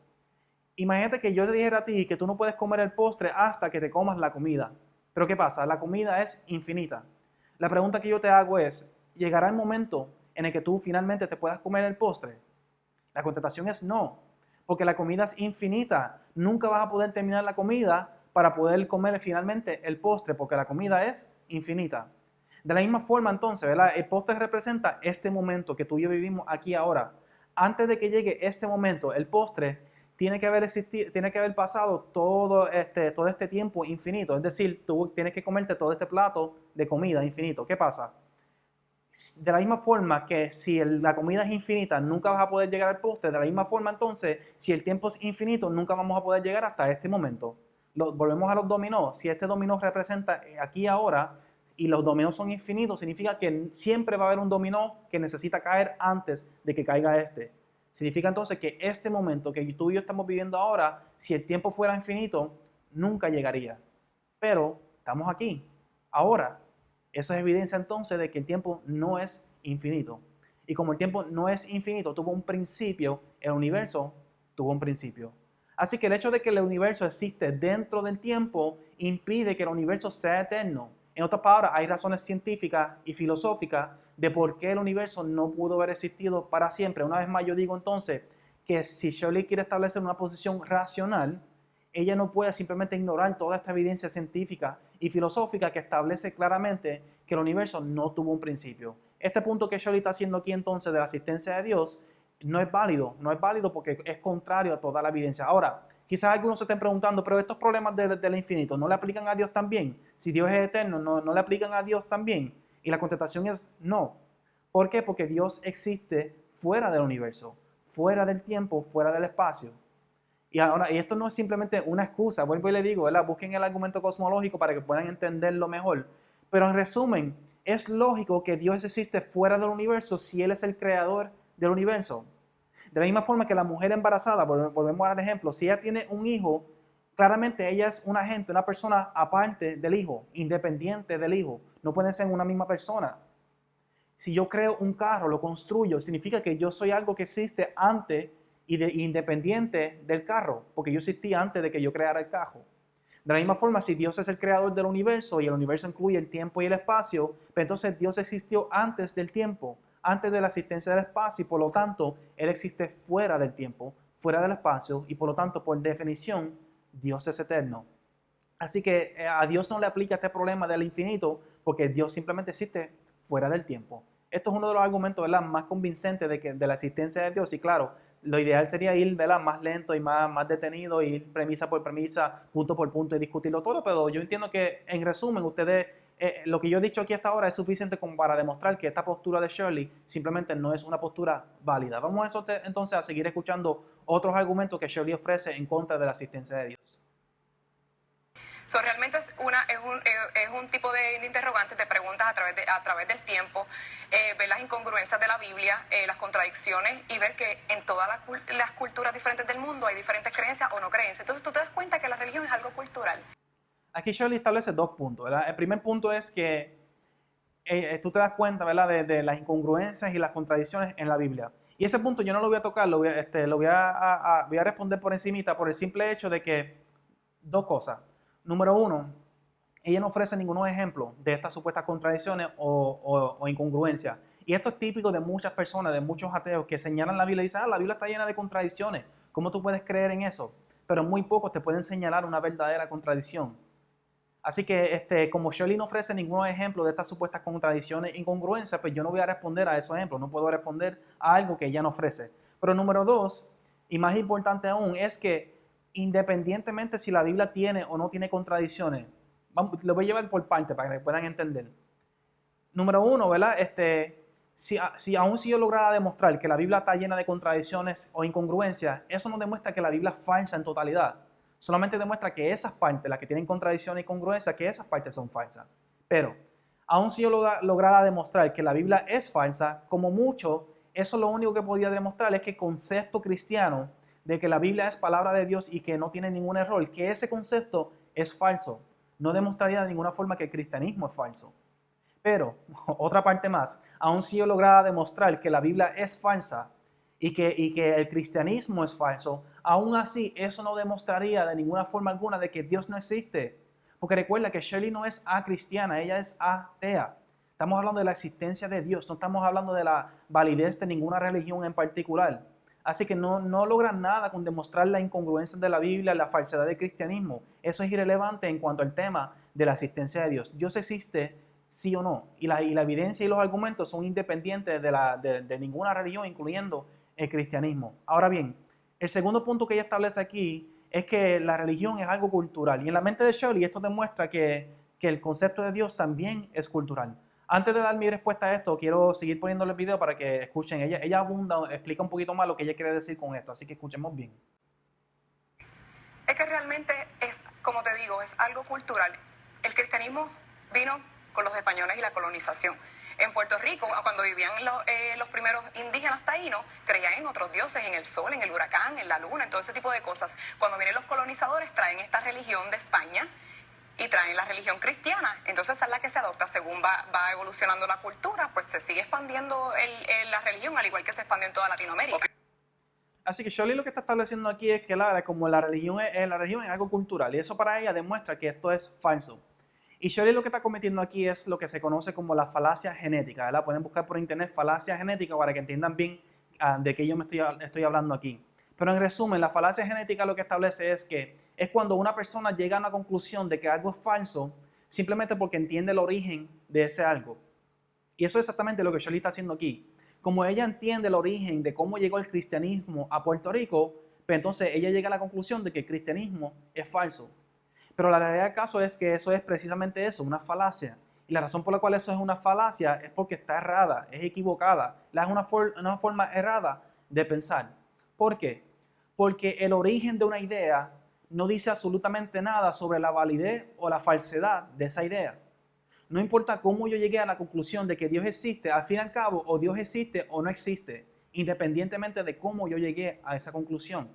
Imagínate que yo te dijera a ti que tú no puedes comer el postre hasta que te comas la comida. Pero ¿qué pasa? La comida es infinita. La pregunta que yo te hago es, ¿llegará el momento en el que tú finalmente te puedas comer el postre? La contestación es no, porque la comida es infinita. Nunca vas a poder terminar la comida para poder comer finalmente el postre, porque la comida es infinita. De la misma forma entonces, ¿verdad? El postre representa este momento que tú y yo vivimos aquí ahora. Antes de que llegue este momento, el postre tiene que haber pasado todo este tiempo infinito. Es decir, tú tienes que comerte todo este plato de comida infinito. ¿Qué pasa? De la misma forma que si la comida es infinita, nunca vas a poder llegar al postre. De la misma forma entonces, si el tiempo es infinito, nunca vamos a poder llegar hasta este momento. Volvemos a los dominós. Si este dominó representa aquí y ahora, y los dominós son infinitos, significa que siempre va a haber un dominó que necesita caer antes de que caiga este. Significa entonces que este momento que tú y yo estamos viviendo ahora, si el tiempo fuera infinito, nunca llegaría. Pero estamos aquí, ahora. Eso es evidencia entonces de que el tiempo no es infinito. Y como el tiempo no es infinito, tuvo un principio, el universo tuvo un principio. Así que el hecho de que el universo existe dentro del tiempo impide que el universo sea eterno. En otras palabras, hay razones científicas y filosóficas de por qué el universo no pudo haber existido para siempre. Una vez más yo digo entonces que si Shirley quiere establecer una posición racional, ella no puede simplemente ignorar toda esta evidencia científica y filosófica que establece claramente que el universo no tuvo un principio. Este punto que Shirley está haciendo aquí entonces de la existencia de Dios no es válido porque es contrario a toda la evidencia. Ahora, quizás algunos se estén preguntando, pero estos problemas del infinito, ¿no le aplican a Dios también? Si Dios es eterno, ¿no le aplican a Dios también? Y la contestación es no. ¿Por qué? Porque Dios existe fuera del universo, fuera del tiempo, fuera del espacio. Y esto no es simplemente una excusa, vuelvo y le digo, ¿verdad? Busquen el argumento cosmológico para que puedan entenderlo mejor. Pero en resumen, es lógico que Dios existe fuera del universo si Él es el creador del universo. De la misma forma que la mujer embarazada, volvemos al ejemplo, si ella tiene un hijo, claramente ella es un agente, una persona aparte del hijo, independiente del hijo. No pueden ser una misma persona. Si yo creo un carro, lo construyo, significa que yo soy algo que existe antes y independiente del carro, porque yo existí antes de que yo creara el carro. De la misma forma, si Dios es el creador del universo y el universo incluye el tiempo y el espacio, pues entonces Dios existió antes del tiempo, antes de la existencia del espacio, y por lo tanto, Él existe fuera del tiempo, fuera del espacio, y por lo tanto, por definición, Dios es eterno. Así que a Dios no le aplica este problema del infinito, porque Dios simplemente existe fuera del tiempo. Esto es uno de los argumentos, ¿verdad?, más convincentes de la existencia de Dios. Y claro, lo ideal sería ir, ¿verdad?, más lento y más detenido, ir premisa por premisa, punto por punto y discutirlo todo. Pero yo entiendo que, en resumen, ustedes, lo que yo he dicho aquí hasta ahora es suficiente como para demostrar que esta postura de Shirley simplemente no es una postura válida. Vamos entonces a seguir escuchando otros argumentos que Shirley ofrece en contra de la existencia de Dios. Realmente es un tipo de interrogantes, de preguntas a través del tiempo, ver las incongruencias de la Biblia, las contradicciones y ver que en todas las culturas diferentes del mundo hay diferentes creencias o no creencias. Entonces tú te das cuenta que la religión es algo cultural. Aquí Shirley establece dos puntos, ¿verdad? El primer punto es que tú te das cuenta, ¿verdad?, de las incongruencias y las contradicciones en la Biblia. Y ese punto yo no lo voy a tocar, voy a responder por encimita por el simple hecho de que dos cosas. Número uno, ella no ofrece ningún ejemplo de estas supuestas contradicciones o incongruencias. Y esto es típico de muchas personas, de muchos ateos que señalan la Biblia y dicen, la Biblia está llena de contradicciones. ¿Cómo tú puedes creer en eso? Pero muy pocos te pueden señalar una verdadera contradicción. Así que como Shirley no ofrece ningún ejemplo de estas supuestas contradicciones e incongruencias, pues yo no voy a responder a esos ejemplos. No puedo responder a algo que ella no ofrece. Pero número dos, y más importante aún, es que independientemente si la Biblia tiene o no tiene contradicciones, lo voy a llevar por parte para que puedan entender. Número uno, ¿verdad? Aún si yo lograra demostrar que la Biblia está llena de contradicciones o incongruencias, eso no demuestra que la Biblia es falsa en totalidad. Solamente demuestra que esas partes, las que tienen contradicciones y incongruencias, que esas partes son falsas. Pero, aún si yo lograra demostrar que la Biblia es falsa, como mucho, eso lo único que podía demostrar es que el concepto cristiano de que la Biblia es palabra de Dios y que no tiene ningún error, que ese concepto es falso. No demostraría de ninguna forma que el cristianismo es falso. Pero, otra parte más, aun si yo lograra demostrar que la Biblia es falsa y que el cristianismo es falso, aún así eso no demostraría de ninguna forma alguna de que Dios no existe. Porque recuerda que Shirley no es acristiana, ella es atea. Estamos hablando de la existencia de Dios, no estamos hablando de la validez de ninguna religión en particular. Así que no logran nada con demostrar la incongruencia de la Biblia, la falsedad del cristianismo. Eso es irrelevante en cuanto al tema de la existencia de Dios. Dios existe, sí o no. Y la evidencia y los argumentos son independientes de ninguna religión, incluyendo el cristianismo. Ahora bien, el segundo punto que ella establece aquí es que la religión es algo cultural. Y en la mente de Shirley esto demuestra que el concepto de Dios también es cultural. Antes de dar mi respuesta a esto, quiero seguir poniéndole el video para que escuchen. Ella explica un poquito más lo que ella quiere decir con esto, así que escuchemos bien. Es que realmente es, como te digo, es algo cultural. El cristianismo vino con los españoles y la colonización. En Puerto Rico, cuando vivían los primeros indígenas taínos, creían en otros dioses, en el sol, en el huracán, en la luna, en todo ese tipo de cosas. Cuando vienen los colonizadores, traen esta religión de España y traen la religión cristiana. Entonces esa es la que se adopta según va evolucionando la cultura, pues se sigue expandiendo la religión, al igual que se expandió en toda Latinoamérica. Así que Shirley lo que está estableciendo aquí es que como la religión es algo cultural y eso para ella demuestra que esto es falso. Y Shirley lo que está cometiendo aquí es lo que se conoce como la falacia genética, ¿verdad? Pueden buscar por internet falacia genética para que entiendan bien de qué yo me estoy hablando aquí. Pero en resumen, la falacia genética lo que establece es que es cuando una persona llega a una conclusión de que algo es falso simplemente porque entiende el origen de ese algo. Y eso es exactamente lo que Shirley está haciendo aquí. Como ella entiende el origen de cómo llegó el cristianismo a Puerto Rico, pues entonces ella llega a la conclusión de que el cristianismo es falso. Pero la realidad del caso es que eso es precisamente eso, una falacia. Y la razón por la cual eso es una falacia es porque está errada, es equivocada. Es una forma errada de pensar. ¿Por qué? Porque el origen de una idea no dice absolutamente nada sobre la validez o la falsedad de esa idea. No importa cómo yo llegué a la conclusión de que Dios existe, al fin y al cabo, o Dios existe o no existe, independientemente de cómo yo llegué a esa conclusión.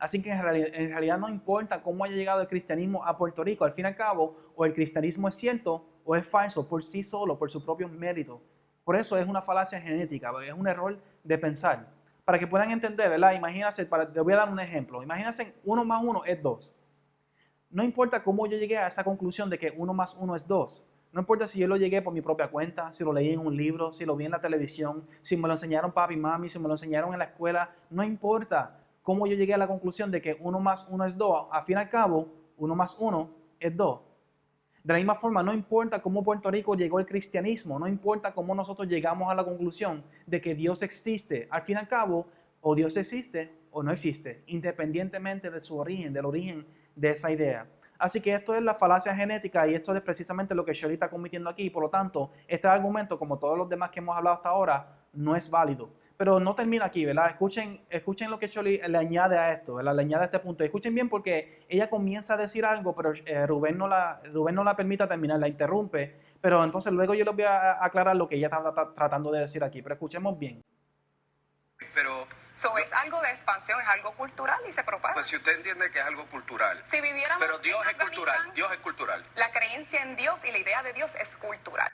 Así que en realidad no importa cómo haya llegado el cristianismo a Puerto Rico, al fin y al cabo, o el cristianismo es cierto o es falso por sí solo, por su propio mérito. Por eso es una falacia genética, es un error de pensar. Para que puedan entender, ¿verdad? Imagínense, les voy a dar un ejemplo. Imagínense 1 más 1 es 2. No importa cómo yo llegué a esa conclusión de que 1 más 1 es 2. No importa si yo lo llegué por mi propia cuenta, si lo leí en un libro, si lo vi en la televisión, si me lo enseñaron papi y mami, si me lo enseñaron en la escuela. No importa cómo yo llegué a la conclusión de que 1 más 1 es 2. Al fin y al cabo, 1 más 1 es 2. De la misma forma, no importa cómo Puerto Rico llegó al cristianismo, no importa cómo nosotros llegamos a la conclusión de que Dios existe. Al fin y al cabo, o Dios existe o no existe, independientemente de su origen, del origen de esa idea. Así que esto es la falacia genética y esto es precisamente lo que Shirley está cometiendo aquí. Por lo tanto, este argumento, como todos los demás que hemos hablado hasta ahora, no es válido. Pero no termina aquí, ¿verdad? Escuchen lo que Shirley le añade a esto, ¿verdad? Le añade a este punto. Escuchen bien porque ella comienza a decir algo, pero Rubén no la permite terminar, la interrumpe. Pero entonces luego yo les voy a aclarar lo que ella está tratando de decir aquí. Pero escuchemos bien. Pero, Es algo de expansión, es algo cultural y se propaga. pues si usted entiende que es algo cultural, Si viviéramos pero Dios en es cultural, Afganistán, Dios es cultural. la creencia en Dios y la idea de Dios es cultural.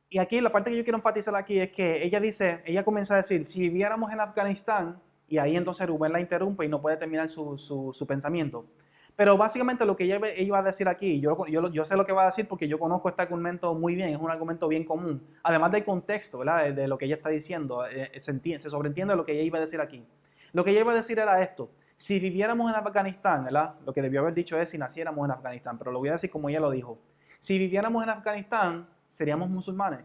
Y aquí la parte que yo quiero enfatizar aquí es que ella comienza a decir, si viviéramos en Afganistán, y ahí entonces Rubén la interrumpe y no puede terminar su pensamiento. Pero básicamente lo que ella iba a decir aquí, yo sé lo que va a decir porque yo conozco este argumento muy bien, es un argumento bien común. Además del contexto, ¿verdad? De lo que ella está diciendo, se sobreentiende lo que ella iba a decir aquí. Lo que ella iba a decir era esto, si viviéramos en Afganistán, ¿verdad? Lo que debió haber dicho es si naciéramos en Afganistán, pero lo voy a decir como ella lo dijo. Si viviéramos en Afganistán, seríamos musulmanes.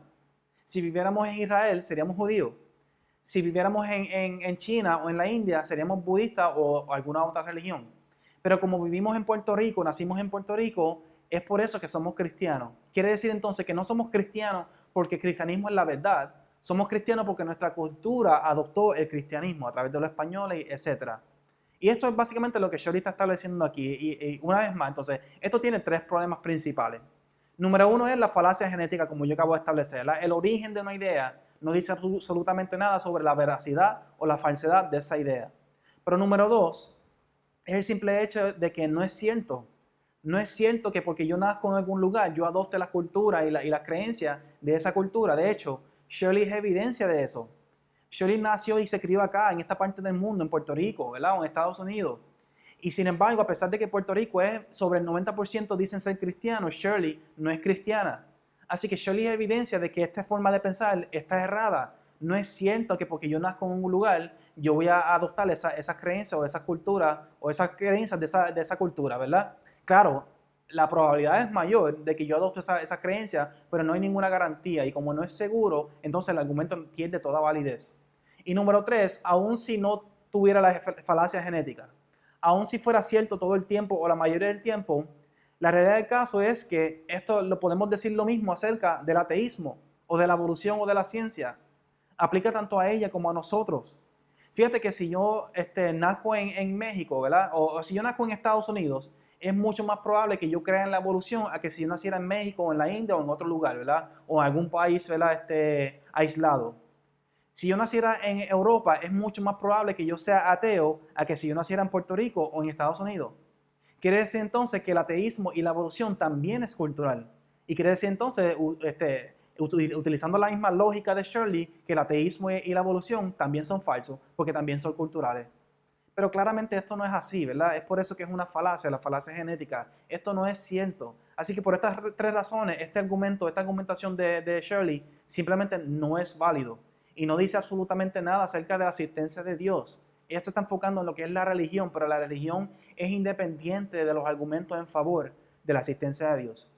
Si viviéramos en Israel, seríamos judíos. Si viviéramos en China o en la India, seríamos budistas o alguna otra religión. Pero como vivimos en Puerto Rico, nacimos en Puerto Rico, es por eso que somos cristianos. Quiere decir entonces que no somos cristianos porque el cristianismo es la verdad. Somos cristianos porque nuestra cultura adoptó el cristianismo a través de los españoles, etc. Y esto es básicamente lo que Shirley está estableciendo aquí. Y una vez más, entonces, esto tiene 3 problemas principales. Número 1 es la falacia genética, como yo acabo de establecer. El origen de una idea no dice absolutamente nada sobre la veracidad o la falsedad de esa idea. Pero número 2 es el simple hecho de que no es cierto. No es cierto que porque yo nazco en algún lugar, yo adopte la cultura y las creencias de esa cultura. De hecho, Shirley es evidencia de eso. Shirley nació y se crió acá, en esta parte del mundo, en Puerto Rico, ¿verdad? O en Estados Unidos. Y sin embargo, a pesar de que Puerto Rico es sobre el 90% dicen ser cristianos, Shirley no es cristiana. Así que Shirley es evidencia de que esta forma de pensar está errada. No es cierto que porque yo nazco en un lugar, yo voy a adoptar esas creencias o esas culturas o esas creencias de esa cultura, ¿verdad? Claro, la probabilidad es mayor de que yo adopte esa creencia, pero no hay ninguna garantía. Y como no es seguro, entonces el argumento pierde toda validez. Y número 3, aun si no tuviera la falacia genética, aun si fuera cierto todo el tiempo o la mayoría del tiempo, la realidad del caso es que esto lo podemos decir lo mismo acerca del ateísmo o de la evolución o de la ciencia. Aplica tanto a ella como a nosotros. Fíjate que si yo nazco en México, ¿verdad? O si yo nazco en Estados Unidos, es mucho más probable que yo crea en la evolución a que si yo naciera en México o en la India o en otro lugar, ¿verdad? O en algún país, ¿verdad? Aislado. Si yo naciera en Europa, es mucho más probable que yo sea ateo a que si yo naciera en Puerto Rico o en Estados Unidos. Quiere decir entonces que el ateísmo y la evolución también es cultural. Y quiere decir entonces utilizando la misma lógica de Shirley, que el ateísmo y la evolución también son falsos, porque también son culturales. Pero claramente esto no es así, ¿verdad? Es por eso que es una falacia, la falacia genética. Esto no es cierto. Así que por estas tres razones, esta argumentación de Shirley simplemente no es válido. Y no dice absolutamente nada acerca de la existencia de Dios. Ella se está enfocando en lo que es la religión, pero la religión es independiente de los argumentos en favor de la existencia de Dios.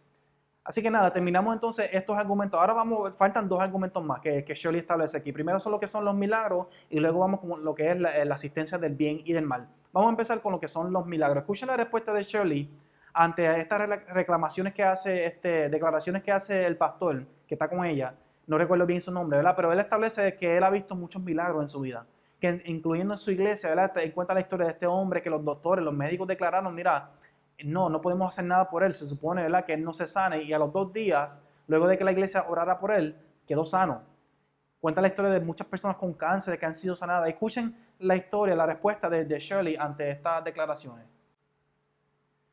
Así que nada, terminamos entonces estos argumentos. Ahora faltan dos argumentos más que Shirley establece aquí. Primero son lo que son los milagros y luego vamos con lo que es la asistencia del bien y del mal. Vamos a empezar con lo que son los milagros. Escuchen la respuesta de Shirley ante estas reclamaciones que hace, declaraciones que hace el pastor que está con ella. No recuerdo bien su nombre, ¿verdad? Pero él establece que él ha visto muchos milagros en su vida, que incluyendo en su iglesia, ¿verdad? Te cuenta la historia de este hombre que los doctores, los médicos declararon, mira, no podemos hacer nada por él, se supone, ¿verdad?, que él no se sane, y a los 2 días, luego de que la iglesia orara por él, quedó sano. Cuenta la historia de muchas personas con cáncer que han sido sanadas. Escuchen la historia, la respuesta de Shirley ante estas declaraciones.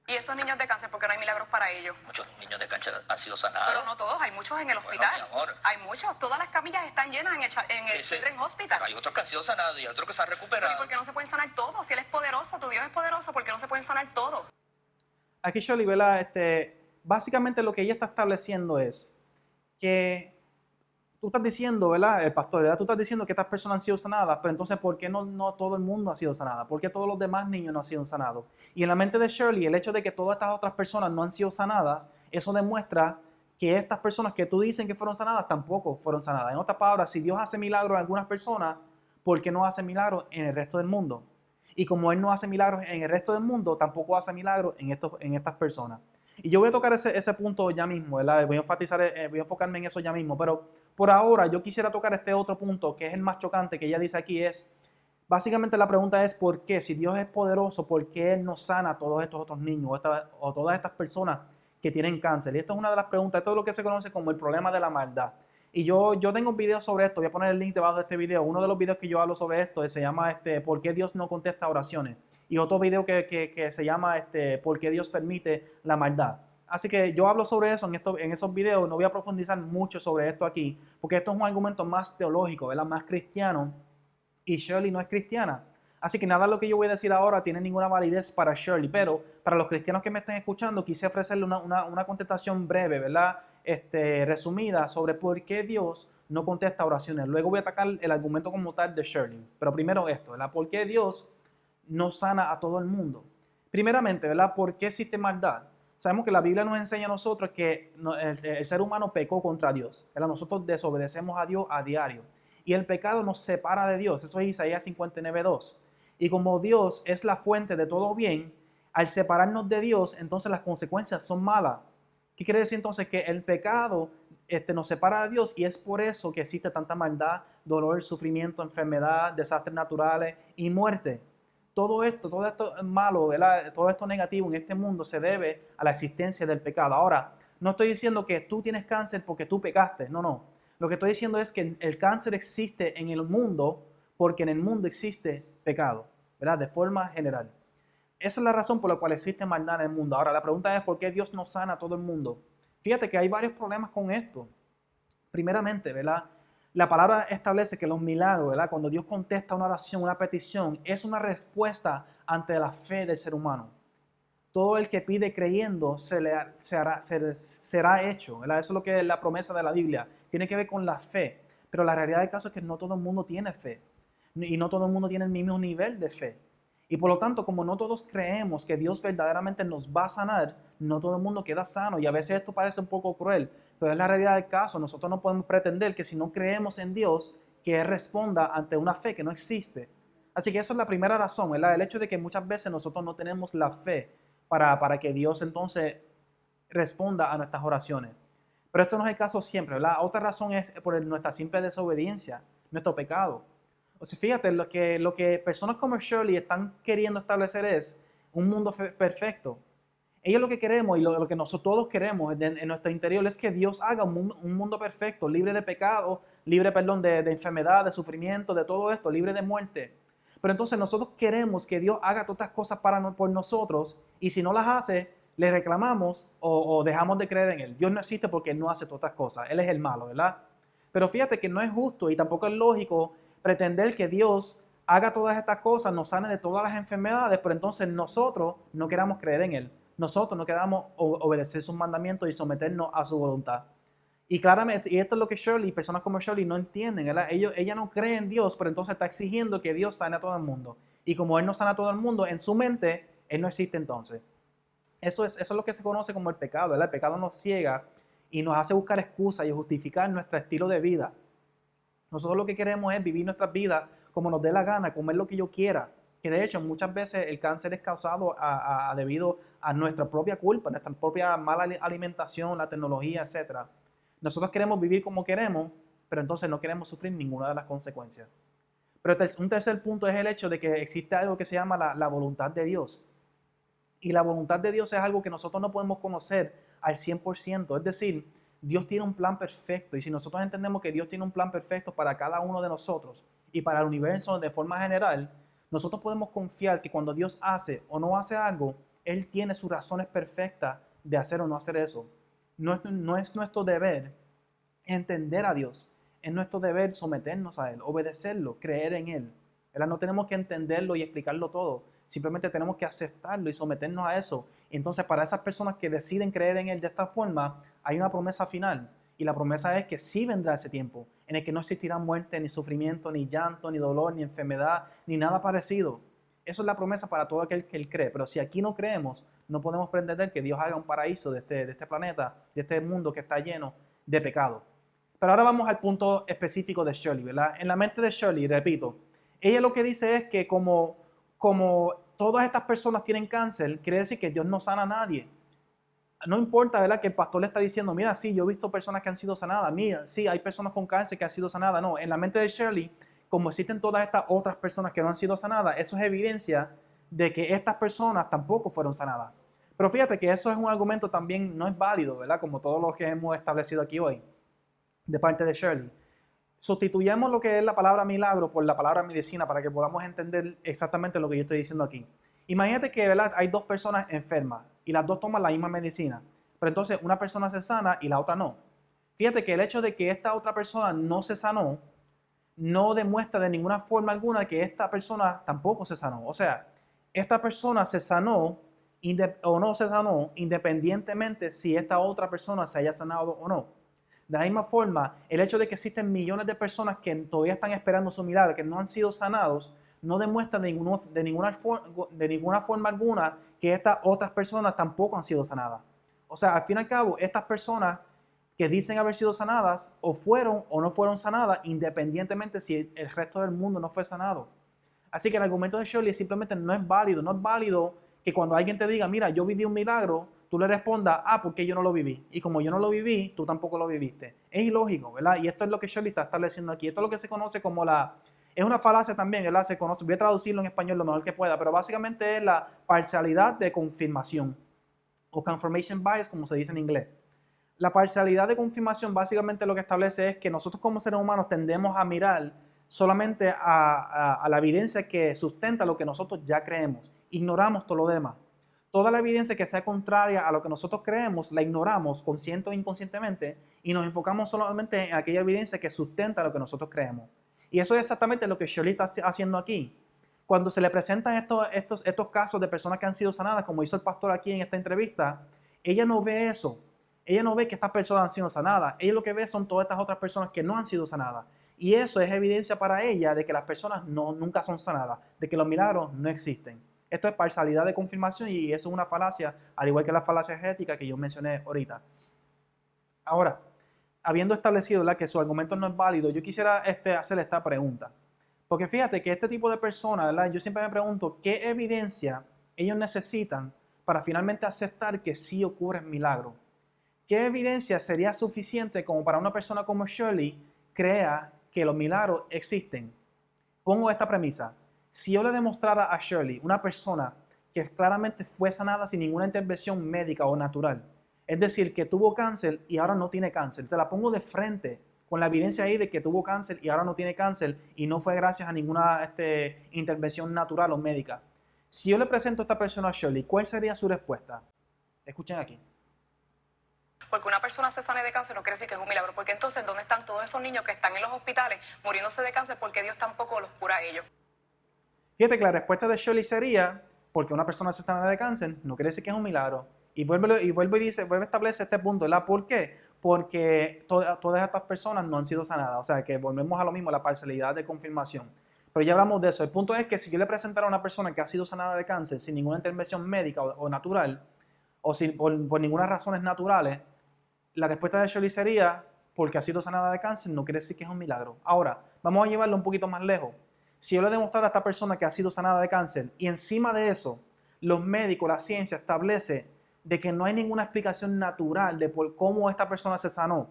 Y esos niños de cáncer, ¿por qué no hay milagros para ellos? Muchos niños de cáncer han sido sanados. Pero no todos, hay muchos en el hospital. mi amor. Hay muchos, todas las camillas están llenas en el Children's Hospital. Pero hay otros que han sido sanados y otros que se han ¿Pero recuperado. y por qué no se pueden sanar todos? Si Él es poderoso, tu Dios es poderoso, ¿por qué no se pueden sanar todos? Aquí Shirley, ¿verdad? Básicamente lo que ella está estableciendo es que tú estás diciendo, ¿verdad? El pastor, ¿verdad? Tú estás diciendo que estas personas han sido sanadas, pero entonces, ¿por qué no todo el mundo ha sido sanado? ¿Por qué todos los demás niños no han sido sanados? Y en la mente de Shirley, el hecho de que todas estas otras personas no han sido sanadas, eso demuestra que estas personas que tú dices que fueron sanadas tampoco fueron sanadas. En otras palabras, si Dios hace milagros en algunas personas, ¿por qué no hace milagros en el resto del mundo? Y como Él no hace milagros en el resto del mundo, tampoco hace milagros en estas personas. Y yo voy a tocar ese punto ya mismo, ¿verdad? Voy a enfocarme en eso ya mismo. Pero por ahora yo quisiera tocar este otro punto, que es el más chocante, que ella dice aquí es, básicamente la pregunta es ¿por qué? Si Dios es poderoso, ¿por qué Él no sana a todos estos otros niños o todas estas personas que tienen cáncer? Y esto es una de las preguntas, esto es lo que se conoce como el problema de la maldad. Y yo tengo un video sobre esto, voy a poner el link debajo de este video. Uno de los videos que yo hablo sobre esto se llama ¿por qué Dios no contesta oraciones? Y otro video que se llama ¿por qué Dios permite la maldad? Así que yo hablo sobre eso en esos videos, no voy a profundizar mucho sobre esto aquí, porque esto es un argumento más teológico, ¿verdad? Más cristiano, y Shirley no es cristiana. Así que nada de lo que yo voy a decir ahora tiene ninguna validez para Shirley, pero para los cristianos que me estén escuchando, quise ofrecerle una contestación breve, ¿verdad? Resumida sobre por qué Dios no contesta oraciones. Luego voy a atacar el argumento como tal de Shirley. Pero primero esto, ¿verdad? ¿Por qué Dios no sana a todo el mundo? Primeramente, ¿verdad? ¿Por qué existe maldad? Sabemos que la Biblia nos enseña a nosotros que el ser humano pecó contra Dios, ¿verdad? Nosotros desobedecemos a Dios a diario. Y el pecado nos separa de Dios. Eso es Isaías 59:2. Y como Dios es la fuente de todo bien, al separarnos de Dios, entonces las consecuencias son malas. ¿Qué quiere decir entonces? Que el pecado nos separa de Dios y es por eso que existe tanta maldad, dolor, sufrimiento, enfermedad, desastres naturales y muerte. Todo esto malo, ¿verdad? Todo esto negativo en este mundo se debe a la existencia del pecado. Ahora, no estoy diciendo que tú tienes cáncer porque tú pecaste, no. Lo que estoy diciendo es que el cáncer existe en el mundo porque en el mundo existe pecado, ¿verdad? De forma general. Esa es la razón por la cual existe maldad en el mundo. Ahora, la pregunta es ¿por qué Dios no sana a todo el mundo? Fíjate que hay varios problemas con esto. Primeramente, ¿verdad? La palabra establece que los milagros, ¿verdad? Cuando Dios contesta una oración, una petición, es una respuesta ante la fe del ser humano. Todo el que pide creyendo será hecho, ¿verdad? Eso es lo que es la promesa de la Biblia. Tiene que ver con la fe. Pero la realidad del caso es que no todo el mundo tiene fe. Y no todo el mundo tiene el mismo nivel de fe. Y por lo tanto, como no todos creemos que Dios verdaderamente nos va a sanar, no todo el mundo queda sano. Y a veces esto parece un poco cruel, pero es la realidad del caso. Nosotros no podemos pretender que si no creemos en Dios, que Él responda ante una fe que no existe. Así que esa es la primera razón, ¿verdad? El hecho de que muchas veces nosotros no tenemos la fe para que Dios entonces responda a nuestras oraciones. Pero esto no es el caso siempre, ¿verdad? Otra razón es por nuestra simple desobediencia, nuestro pecado. O sea, fíjate, lo que personas como Shirley están queriendo establecer es un mundo perfecto. Ellos lo que queremos y lo que nosotros todos queremos en nuestro interior es que Dios haga un mundo perfecto, libre de pecado, libre, de enfermedad, de sufrimiento, de todo esto, libre de muerte. Pero entonces nosotros queremos que Dios haga todas estas cosas por nosotros y si no las hace, le reclamamos o dejamos de creer en Él. Dios no existe porque Él no hace todas estas cosas. Él es el malo, ¿verdad? Pero fíjate que no es justo y tampoco es lógico pretender que Dios haga todas estas cosas, nos sane de todas las enfermedades, pero entonces nosotros no queramos creer en Él. Nosotros no queramos obedecer sus mandamientos y someternos a su voluntad. Y claramente, y esto es lo que Shirley, personas como Shirley no entienden, ¿verdad? Ella no cree en Dios, pero entonces está exigiendo que Dios sane a todo el mundo. Y como Él no sana a todo el mundo, en su mente, Él no existe entonces. Eso es lo que se conoce como el pecado, ¿verdad? El pecado nos ciega y nos hace buscar excusas y justificar nuestro estilo de vida. Nosotros lo que queremos es vivir nuestras vidas como nos dé la gana, comer lo que yo quiera. Que de hecho muchas veces el cáncer es causado debido a nuestra propia culpa, nuestra propia mala alimentación, la tecnología, etc. Nosotros queremos vivir como queremos, pero entonces no queremos sufrir ninguna de las consecuencias. Pero un tercer punto es el hecho de que existe algo que se llama la voluntad de Dios. Y la voluntad de Dios es algo que nosotros no podemos conocer al 100%. Es decir, Dios tiene un plan perfecto. Y si nosotros entendemos que Dios tiene un plan perfecto para cada uno de nosotros y para el universo de forma general, nosotros podemos confiar que cuando Dios hace o no hace algo, Él tiene sus razones perfectas de hacer o no hacer eso. No es nuestro deber entender a Dios. Es nuestro deber someternos a Él, obedecerlo, creer en Él. ¿Verdad? No tenemos que entenderlo y explicarlo todo. Simplemente tenemos que aceptarlo y someternos a eso. Entonces, para esas personas que deciden creer en Él de esta forma, hay una promesa final. Y la promesa es que sí vendrá ese tiempo en el que no existirá muerte, ni sufrimiento, ni llanto, ni dolor, ni enfermedad, ni nada parecido. Eso es la promesa para todo aquel que Él cree. Pero si aquí no creemos, no podemos pretender que Dios haga un paraíso de este planeta, de este mundo que está lleno de pecado. Pero ahora vamos al punto específico de Shirley, ¿verdad? En la mente de Shirley, repito, ella lo que dice es que como todas estas personas tienen cáncer, quiere decir que Dios no sana a nadie. No importa, ¿verdad? Que el pastor le está diciendo, mira, sí, yo he visto personas que han sido sanadas, mira, sí, hay personas con cáncer que han sido sanadas. No, en la mente de Shirley, como existen todas estas otras personas que no han sido sanadas, eso es evidencia de que estas personas tampoco fueron sanadas. Pero fíjate que eso es un argumento también no es válido, ¿verdad? Como todos los que hemos establecido aquí hoy, de parte de Shirley. Sustituyamos lo que es la palabra milagro por la palabra medicina para que podamos entender exactamente lo que yo estoy diciendo aquí. Imagínate que, ¿verdad?, hay dos personas enfermas y las dos toman la misma medicina, pero entonces una persona se sana y la otra no. Fíjate que el hecho de que esta otra persona no se sanó no demuestra de ninguna forma alguna que esta persona tampoco se sanó. O sea, esta persona se sanó o no se sanó independientemente si esta otra persona se haya sanado o no. De la misma forma, el hecho de que existen millones de personas que todavía están esperando su milagro, que no han sido sanados, no demuestra de ninguna forma alguna que estas otras personas tampoco han sido sanadas. O sea, al fin y al cabo, estas personas que dicen haber sido sanadas o fueron o no fueron sanadas, independientemente si el resto del mundo no fue sanado. Así que el argumento de Shirley simplemente no es válido. No es válido que cuando alguien te diga, mira, yo viví un milagro, tú le respondas, porque yo no lo viví. Y como yo no lo viví, tú tampoco lo viviste. Es ilógico, ¿verdad? Y esto es lo que Shirley está estableciendo aquí. Esto es lo que se conoce como es una falacia también, ¿verdad? Se conoce, voy a traducirlo en español lo mejor que pueda, pero básicamente es la parcialidad de confirmación. O confirmation bias, como se dice en inglés. La parcialidad de confirmación básicamente lo que establece es que nosotros como seres humanos tendemos a mirar solamente a la evidencia que sustenta lo que nosotros ya creemos. Ignoramos todo lo demás. Toda la evidencia que sea contraria a lo que nosotros creemos, la ignoramos consciente o inconscientemente y nos enfocamos solamente en aquella evidencia que sustenta lo que nosotros creemos. Y eso es exactamente lo que Shirley está haciendo aquí. Cuando se le presentan estos casos de personas que han sido sanadas, como hizo el pastor aquí en esta entrevista, ella no ve eso. Ella no ve que estas personas han sido sanadas. Ella lo que ve son todas estas otras personas que no han sido sanadas. Y eso es evidencia para ella de que las personas nunca son sanadas, de que los milagros no existen. Esto es parcialidad de confirmación y eso es una falacia, al igual que la falacia ética que yo mencioné ahorita. Ahora, habiendo establecido que su argumento no es válido, yo quisiera hacerle esta pregunta. Porque fíjate que este tipo de personas, ¿verdad? Yo siempre me pregunto, ¿qué evidencia ellos necesitan para finalmente aceptar que sí ocurren milagros? ¿Qué evidencia sería suficiente como para una persona como Shirley crea que los milagros existen? Pongo esta premisa. Si yo le demostrara a Shirley, una persona que claramente fue sanada sin ninguna intervención médica o natural, es decir, que tuvo cáncer y ahora no tiene cáncer, te la pongo de frente con la evidencia ahí de que tuvo cáncer y ahora no tiene cáncer y no fue gracias a ninguna intervención natural o médica. Si yo le presento a esta persona a Shirley, ¿cuál sería su respuesta? Escuchen aquí. Porque una persona se sane de cáncer no quiere decir que es un milagro, porque entonces ¿dónde están todos esos niños que están en los hospitales muriéndose de cáncer porque Dios tampoco los cura a ellos? Fíjate que la respuesta de Shirley sería, porque una persona se sana de cáncer, no quiere decir que es un milagro. Y vuelve y establece este punto, ¿verdad? ¿Por qué? Porque todas estas personas no han sido sanadas. O sea, que volvemos a lo mismo, la parcialidad de confirmación. Pero ya hablamos de eso. El punto es que si yo le presentara a una persona que ha sido sanada de cáncer sin ninguna intervención médica o natural, o sin, por ninguna razones naturales, la respuesta de Shirley sería, porque ha sido sanada de cáncer, no quiere decir que es un milagro. Ahora, vamos a llevarlo un poquito más lejos. Si yo le demostrara a esta persona que ha sido sanada de cáncer y encima de eso, los médicos, la ciencia establece de que no hay ninguna explicación natural de por cómo esta persona se sanó.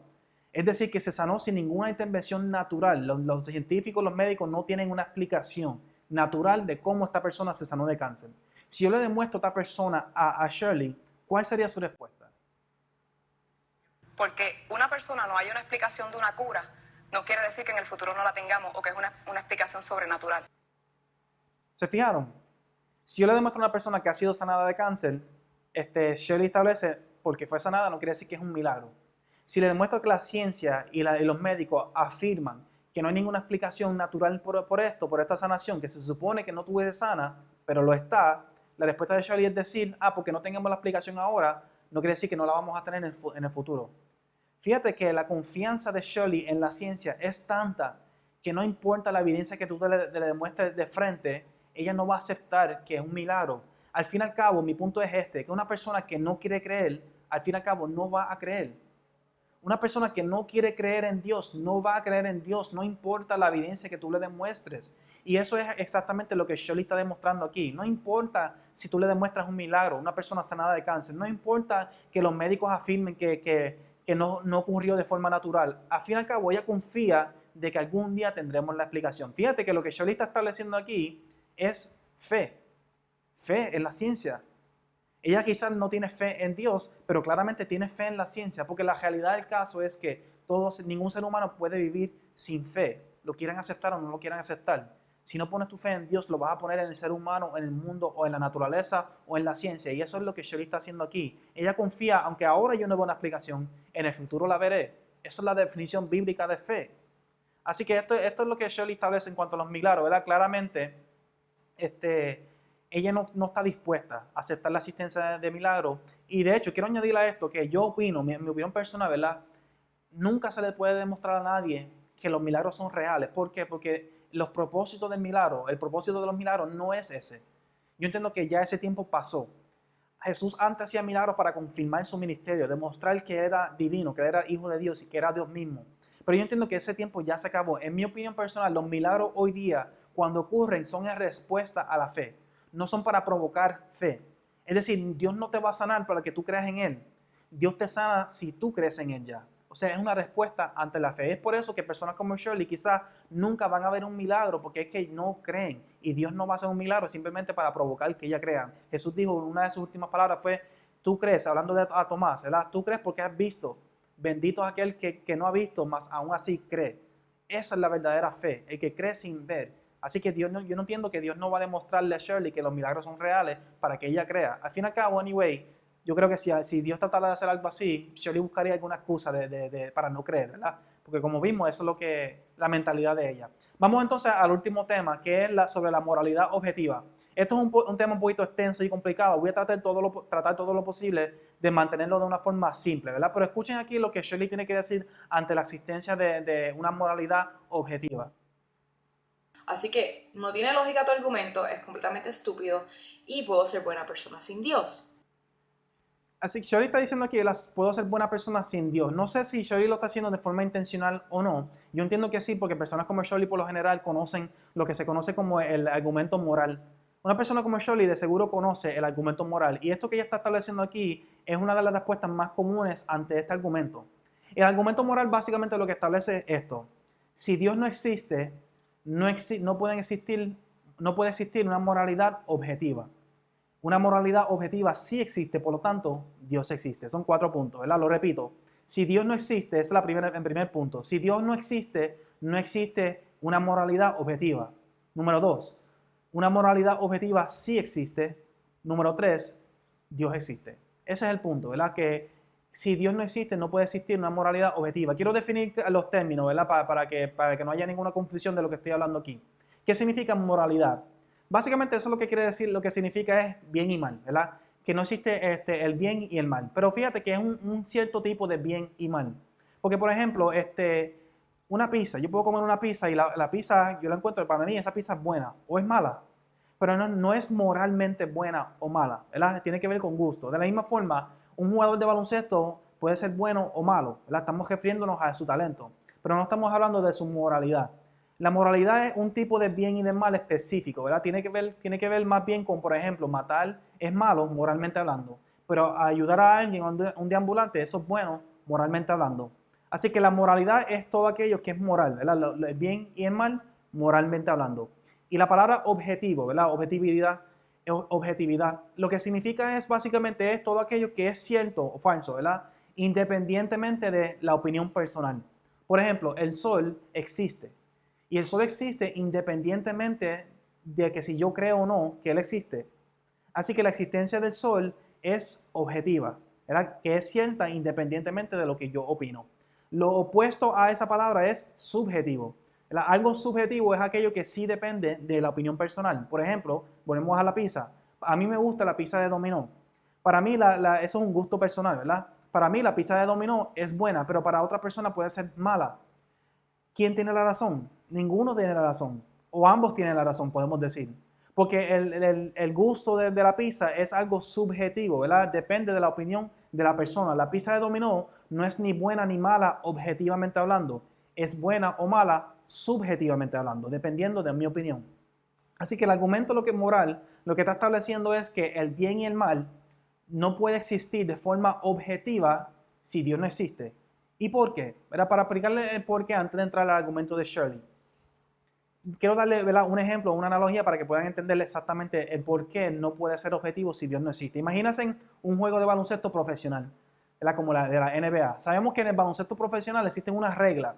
Es decir, que se sanó sin ninguna intervención natural. Los científicos, los médicos no tienen una explicación natural de cómo esta persona se sanó de cáncer. Si yo le demuestro a esta persona, a Shirley, ¿cuál sería su respuesta? Porque una persona no hay una explicación de una cura, no quiere decir que en el futuro no la tengamos o que es una explicación sobrenatural. ¿Se fijaron? Si yo le demuestro a una persona que ha sido sanada de cáncer, Shirley establece, porque fue sanada, no quiere decir que es un milagro. Si le demuestro que la ciencia y los médicos afirman que no hay ninguna explicación natural por esta sanación, que se supone que no tuviese sana, pero lo está, la respuesta de Shirley es decir, porque no tengamos la explicación ahora, no quiere decir que no la vamos a tener en el futuro. Fíjate que la confianza de Shirley en la ciencia es tanta que no importa la evidencia que tú le demuestres de frente, ella no va a aceptar que es un milagro. Al fin y al cabo, mi punto es que una persona que no quiere creer, al fin y al cabo no va a creer. Una persona que no quiere creer en Dios, no va a creer en Dios, no importa la evidencia que tú le demuestres. Y eso es exactamente lo que Shirley está demostrando aquí. No importa si tú le demuestras un milagro, una persona sanada de cáncer, no importa que los médicos afirmen que no ocurrió de forma natural. Al fin y al cabo, ella confía de que algún día tendremos la explicación. Fíjate que lo que Shirley está estableciendo aquí es fe. Fe en la ciencia. Ella quizás no tiene fe en Dios, pero claramente tiene fe en la ciencia, porque la realidad del caso es que ningún ser humano puede vivir sin fe. Lo quieran aceptar o no lo quieran aceptar. Si no pones tu fe en Dios, lo vas a poner en el ser humano, en el mundo, o en la naturaleza, o en la ciencia. Y eso es lo que Shirley está haciendo aquí. Ella confía, aunque ahora yo no veo una explicación, en el futuro la veré. Esa es la definición bíblica de fe. Así que esto es lo que Shirley establece en cuanto a los milagros, ¿verdad? Claramente, ella no está dispuesta a aceptar la asistencia de milagros. Y de hecho, quiero añadir a esto que yo opino, mi opinión personal, ¿verdad? Nunca se le puede demostrar a nadie que los milagros son reales. ¿Por qué? Porque los propósitos del milagro, el propósito de los milagros no es ese. Yo entiendo que ya ese tiempo pasó. Jesús antes hacía milagros para confirmar su ministerio, demostrar que era divino, que era hijo de Dios y que era Dios mismo. Pero yo entiendo que ese tiempo ya se acabó. En mi opinión personal, los milagros hoy día, cuando ocurren, son en respuesta a la fe. No son para provocar fe. Es decir, Dios no te va a sanar para que tú creas en Él. Dios te sana si tú crees en Él ya. O sea, es una respuesta ante la fe. Es por eso que personas como Shirley quizás nunca van a ver un milagro, porque es que no creen. Y Dios no va a hacer un milagro simplemente para provocar que ella crean. Jesús dijo, una de sus últimas palabras fue, tú crees, hablando a Tomás, ¿verdad? Tú crees porque has visto. Bendito es aquel que no ha visto, mas aún así cree. Esa es la verdadera fe, el que cree sin ver. Así que yo no entiendo que Dios no va a demostrarle a Shirley que los milagros son reales para que ella crea. Al fin y al cabo, anyway, yo creo que si Dios tratara de hacer algo así, Shirley buscaría alguna excusa para no creer, ¿verdad? Porque como vimos, eso es lo que la mentalidad de ella. Vamos entonces al último tema, que es sobre la moralidad objetiva. Esto es un tema un poquito extenso y complicado. Voy a tratar todo lo posible de mantenerlo de una forma simple, ¿verdad? Pero escuchen aquí lo que Shirley tiene que decir ante la existencia de una moralidad objetiva. Así que no tiene lógica tu argumento, es completamente estúpido y puedo ser buena persona sin Dios. Así que Shirley está diciendo que puedo ser buena persona sin Dios. No sé si Shirley lo está haciendo de forma intencional o no. Yo entiendo que sí, porque personas como Shirley por lo general conocen lo que se conoce como el argumento moral. Una persona como Shirley de seguro conoce el argumento moral. Y esto que ella está estableciendo aquí es una de las respuestas más comunes ante este argumento. El argumento moral básicamente lo que establece es esto. Si Dios no existe, no puede existir una moralidad objetiva. Una moralidad objetiva sí existe, por lo tanto, Dios existe. Son 4 puntos, ¿verdad? Lo repito. Si Dios no existe, es el primer punto. Si Dios no existe una moralidad objetiva. Número 2, una moralidad objetiva sí existe. Número 3, Dios existe. Ese es el punto, ¿verdad? Que si Dios no existe, no puede existir una moralidad objetiva. Quiero definir los términos, ¿verdad? Para que no haya ninguna confusión de lo que estoy hablando aquí. ¿Qué significa moralidad? Básicamente eso es lo que quiere decir, lo que significa es bien y mal, ¿verdad? Que no existe el bien y el mal. Pero fíjate que es un cierto tipo de bien y mal. Porque, por ejemplo, una pizza, yo puedo comer una pizza y la pizza, yo la encuentro, para mí esa pizza es buena o es mala, pero no es moralmente buena o mala, ¿verdad? Tiene que ver con gusto. De la misma forma, un jugador de baloncesto puede ser bueno o malo, ¿verdad? Estamos refiriéndonos a su talento, pero no estamos hablando de su moralidad. La moralidad es un tipo de bien y de mal específico, ¿verdad? Tiene que ver más bien con, por ejemplo, matar es malo moralmente hablando, pero ayudar a alguien, un deambulante, eso es bueno moralmente hablando. Así que la moralidad es todo aquello que es moral, ¿verdad? El bien y el mal moralmente hablando. Y la palabra objetivo, ¿verdad? Objetividad, lo que significa es básicamente es todo aquello que es cierto o falso, ¿verdad? Independientemente de la opinión personal. Por ejemplo, el sol existe. Y el sol existe independientemente de que si yo creo o no que él existe. Así que la existencia del sol es objetiva, ¿verdad? Que es cierta independientemente de lo que yo opino. Lo opuesto a esa palabra es subjetivo. Algo subjetivo es aquello que sí depende de la opinión personal. Por ejemplo, volvemos a la pizza. A mí me gusta la pizza de dominó. Para mí eso es un gusto personal, ¿verdad? Para mí la pizza de dominó es buena, pero para otra persona puede ser mala. ¿Quién tiene la razón? Ninguno tiene la razón. O ambos tienen la razón, podemos decir. Porque el gusto de la pizza es algo subjetivo, ¿verdad? Depende de la opinión de la persona. La pizza de dominó no es ni buena ni mala objetivamente hablando. Es buena o mala subjetivamente hablando, dependiendo de mi opinión. Así que el argumento moral, lo que está estableciendo es que el bien y el mal no puede existir de forma objetiva si Dios no existe. ¿Y por qué? Para explicarle el por qué antes de entrar al argumento de Shirley. Quiero darle, ¿verdad?, un ejemplo, una analogía para que puedan entender exactamente el por qué no puede ser objetivo si Dios no existe. Imagínense un juego de baloncesto profesional, ¿verdad?, como la de la NBA. Sabemos que en el baloncesto profesional existen unas reglas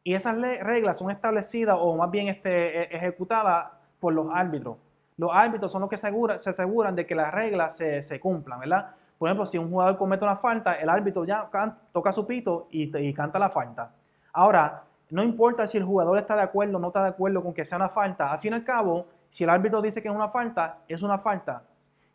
y esas reglas son establecidas o más bien ejecutadas por los árbitros. Los árbitros son los que se aseguran de que las reglas se cumplan, ¿verdad? Por ejemplo, si un jugador comete una falta, el árbitro ya toca su pito y canta la falta. Ahora, no importa si el jugador está de acuerdo o no está de acuerdo con que sea una falta. Al fin y al cabo, si el árbitro dice que es una falta, es una falta.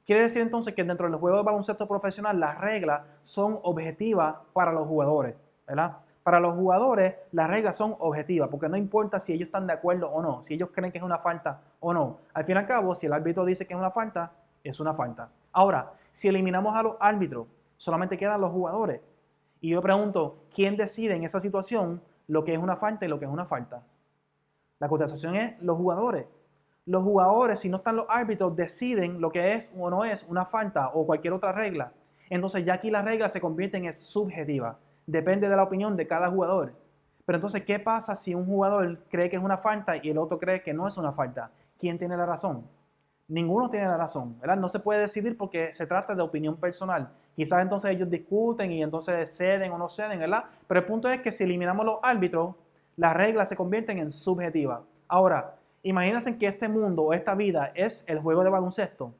Quiere decir entonces que dentro del juego de baloncesto profesional las reglas son objetivas para los jugadores, ¿verdad? Para los jugadores las reglas son objetivas porque no importa si ellos están de acuerdo o no, si ellos creen que es una falta o no. Al fin y al cabo, si el árbitro dice que es una falta, es una falta. Ahora, si eliminamos a los árbitros, solamente quedan los jugadores. Y yo pregunto, ¿quién decide en esa situación lo que es una falta y lo que es una falta? La contestación es los jugadores. Los jugadores, si no están los árbitros, deciden lo que es o no es una falta o cualquier otra regla. Entonces ya aquí las reglas se convierten en subjetivas. Depende de la opinión de cada jugador. Pero entonces, ¿qué pasa si un jugador cree que es una falta y el otro cree que no es una falta? ¿Quién tiene la razón? Ninguno tiene la razón, ¿verdad? No se puede decidir porque se trata de opinión personal. Quizás entonces ellos discuten y entonces ceden o no ceden, ¿verdad? Pero el punto es que si eliminamos los árbitros, las reglas se convierten en subjetivas. Ahora, imagínense que este mundo o esta vida es el juego de baloncesto.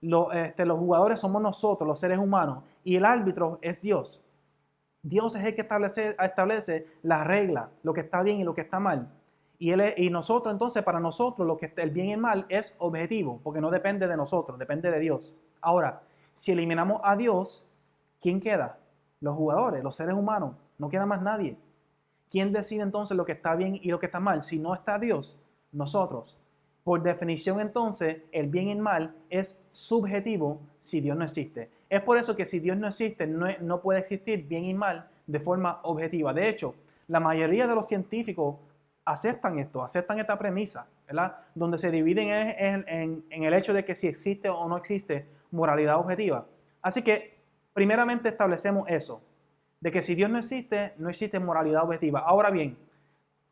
Los jugadores somos nosotros, los seres humanos, y el árbitro es Dios. Dios es el que establece las reglas, lo que está bien y lo que está mal. Y nosotros, entonces, para nosotros, lo que el bien y el mal es objetivo, porque no depende de nosotros, depende de Dios. Ahora, si eliminamos a Dios, ¿quién queda? Los jugadores, los seres humanos, no queda más nadie. ¿Quién decide entonces lo que está bien y lo que está mal? Si no está Dios, nosotros. Por definición, entonces, el bien y el mal es subjetivo si Dios no existe. Es por eso que si Dios no existe, no puede existir bien y mal de forma objetiva. De hecho, la mayoría de los científicos aceptan esta premisa, ¿verdad? Donde se dividen en el hecho de que si existe o no existe moralidad objetiva. Así que, primeramente establecemos eso, de que si Dios no existe moralidad objetiva. Ahora bien,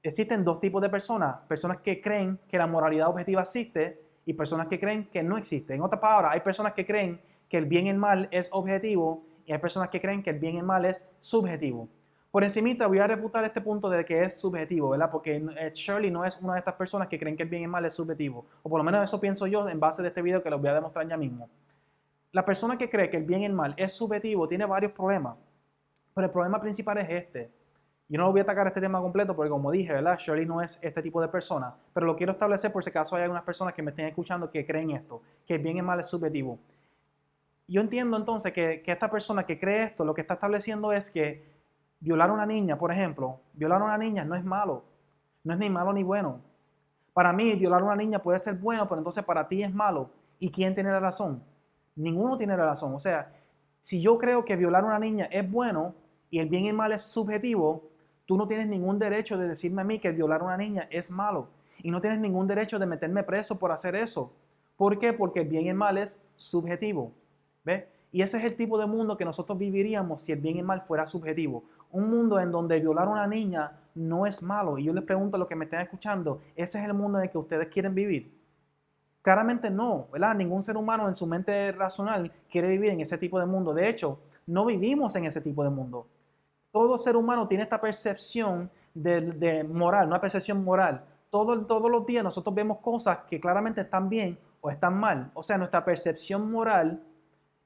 existen dos tipos de personas que creen que la moralidad objetiva existe y personas que creen que no existe. En otras palabras, hay personas que creen que el bien y el mal es objetivo y hay personas que creen que el bien y el mal es subjetivo. Por encimita voy a refutar este punto de que es subjetivo, ¿verdad? Porque Shirley no es una de estas personas que creen que el bien y el mal es subjetivo. O por lo menos eso pienso yo en base de este video que les voy a demostrar ya mismo. La persona que cree que el bien y el mal es subjetivo tiene varios problemas, pero el problema principal es este. Yo no voy a atacar este tema completo porque, como dije, ¿verdad? Shirley no es este tipo de persona, pero lo quiero establecer por si acaso hay algunas personas que me estén escuchando que creen esto, que el bien y el mal es subjetivo. Yo entiendo entonces que esta persona que cree esto, lo que está estableciendo es que violar a una niña, por ejemplo, violar a una niña no es malo, no es ni malo ni bueno. Para mí, violar a una niña puede ser bueno, pero entonces para ti es malo. ¿Y quién tiene la razón? Ninguno tiene la razón. O sea, si yo creo que violar a una niña es bueno y el bien y el mal es subjetivo, tú no tienes ningún derecho de decirme a mí que violar a una niña es malo. Y no tienes ningún derecho de meterme preso por hacer eso. ¿Por qué? Porque el bien y el mal es subjetivo. ¿Ves? Y ese es el tipo de mundo que nosotros viviríamos si el bien y el mal fuera subjetivo. Un mundo en donde violar a una niña no es malo. Y yo les pregunto a los que me estén escuchando, ¿ese es el mundo en el que ustedes quieren vivir? Claramente no, ¿verdad? Ningún ser humano en su mente racional quiere vivir en ese tipo de mundo. De hecho, no vivimos en ese tipo de mundo. Todo ser humano tiene esta percepción de moral, una percepción moral. Todos los días nosotros vemos cosas que claramente están bien o están mal. O sea, nuestra percepción moral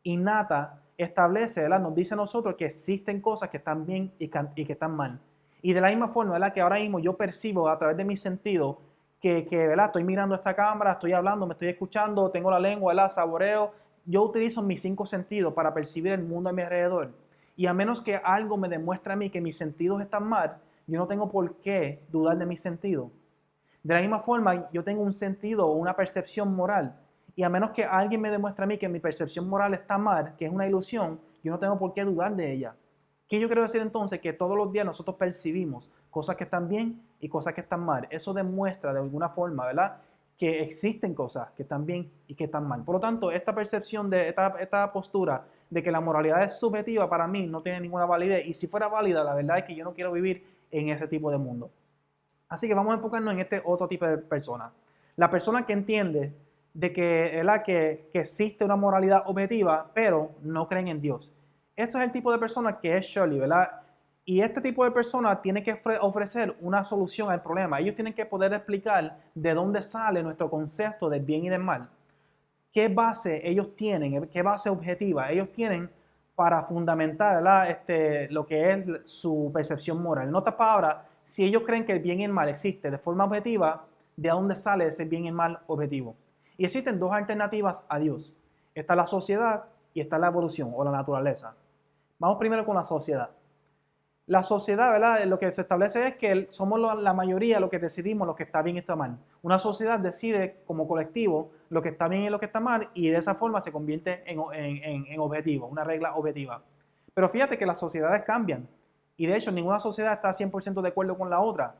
innata establece, ¿verdad? Nos dice a nosotros que existen cosas que están bien y que están mal. Y de la misma forma, ¿verdad? Que ahora mismo yo percibo a través de mis sentidos que ¿verdad? Estoy mirando esta cámara, estoy hablando, me estoy escuchando, tengo la lengua, ¿verdad? Saboreo. Yo utilizo mis 5 sentidos para percibir el mundo a mi alrededor. Y a menos que algo me demuestre a mí que mis sentidos están mal, yo no tengo por qué dudar de mis sentidos. De la misma forma, yo tengo un sentido o una percepción moral. Y a menos que alguien me demuestre a mí que mi percepción moral está mal, que es una ilusión, yo no tengo por qué dudar de ella. ¿Qué yo quiero decir entonces? Que todos los días nosotros percibimos cosas que están bien y cosas que están mal. Eso demuestra de alguna forma, ¿verdad? Que existen cosas que están bien y que están mal. Por lo tanto, esta percepción de esta postura de que la moralidad es subjetiva para mí no tiene ninguna validez. Y si fuera válida, la verdad es que yo no quiero vivir en ese tipo de mundo. Así que vamos a enfocarnos en este otro tipo de persona. La persona que entiende de que, ¿verdad? que existe una moralidad objetiva, pero no creen en Dios. Este es el tipo de persona que es Shirley, ¿verdad? Y este tipo de persona tiene que ofrecer una solución al problema. Ellos tienen que poder explicar de dónde sale nuestro concepto del bien y del mal. ¿Qué base ellos tienen? ¿Qué base objetiva ellos tienen para fundamentar, ¿verdad? Lo que es su percepción moral? En otras palabras, si ellos creen que el bien y el mal existe de forma objetiva, ¿de dónde sale ese bien y el mal objetivo? Y existen 2 alternativas a Dios. Está la sociedad y está la evolución o la naturaleza. Vamos primero con la sociedad. La sociedad, ¿verdad? Lo que se establece es que somos la mayoría los que decidimos lo que está bien y está mal. Una sociedad decide como colectivo lo que está bien y lo que está mal y de esa forma se convierte en objetivo, una regla objetiva. Pero fíjate que las sociedades cambian y de hecho ninguna sociedad está 100% de acuerdo con la otra.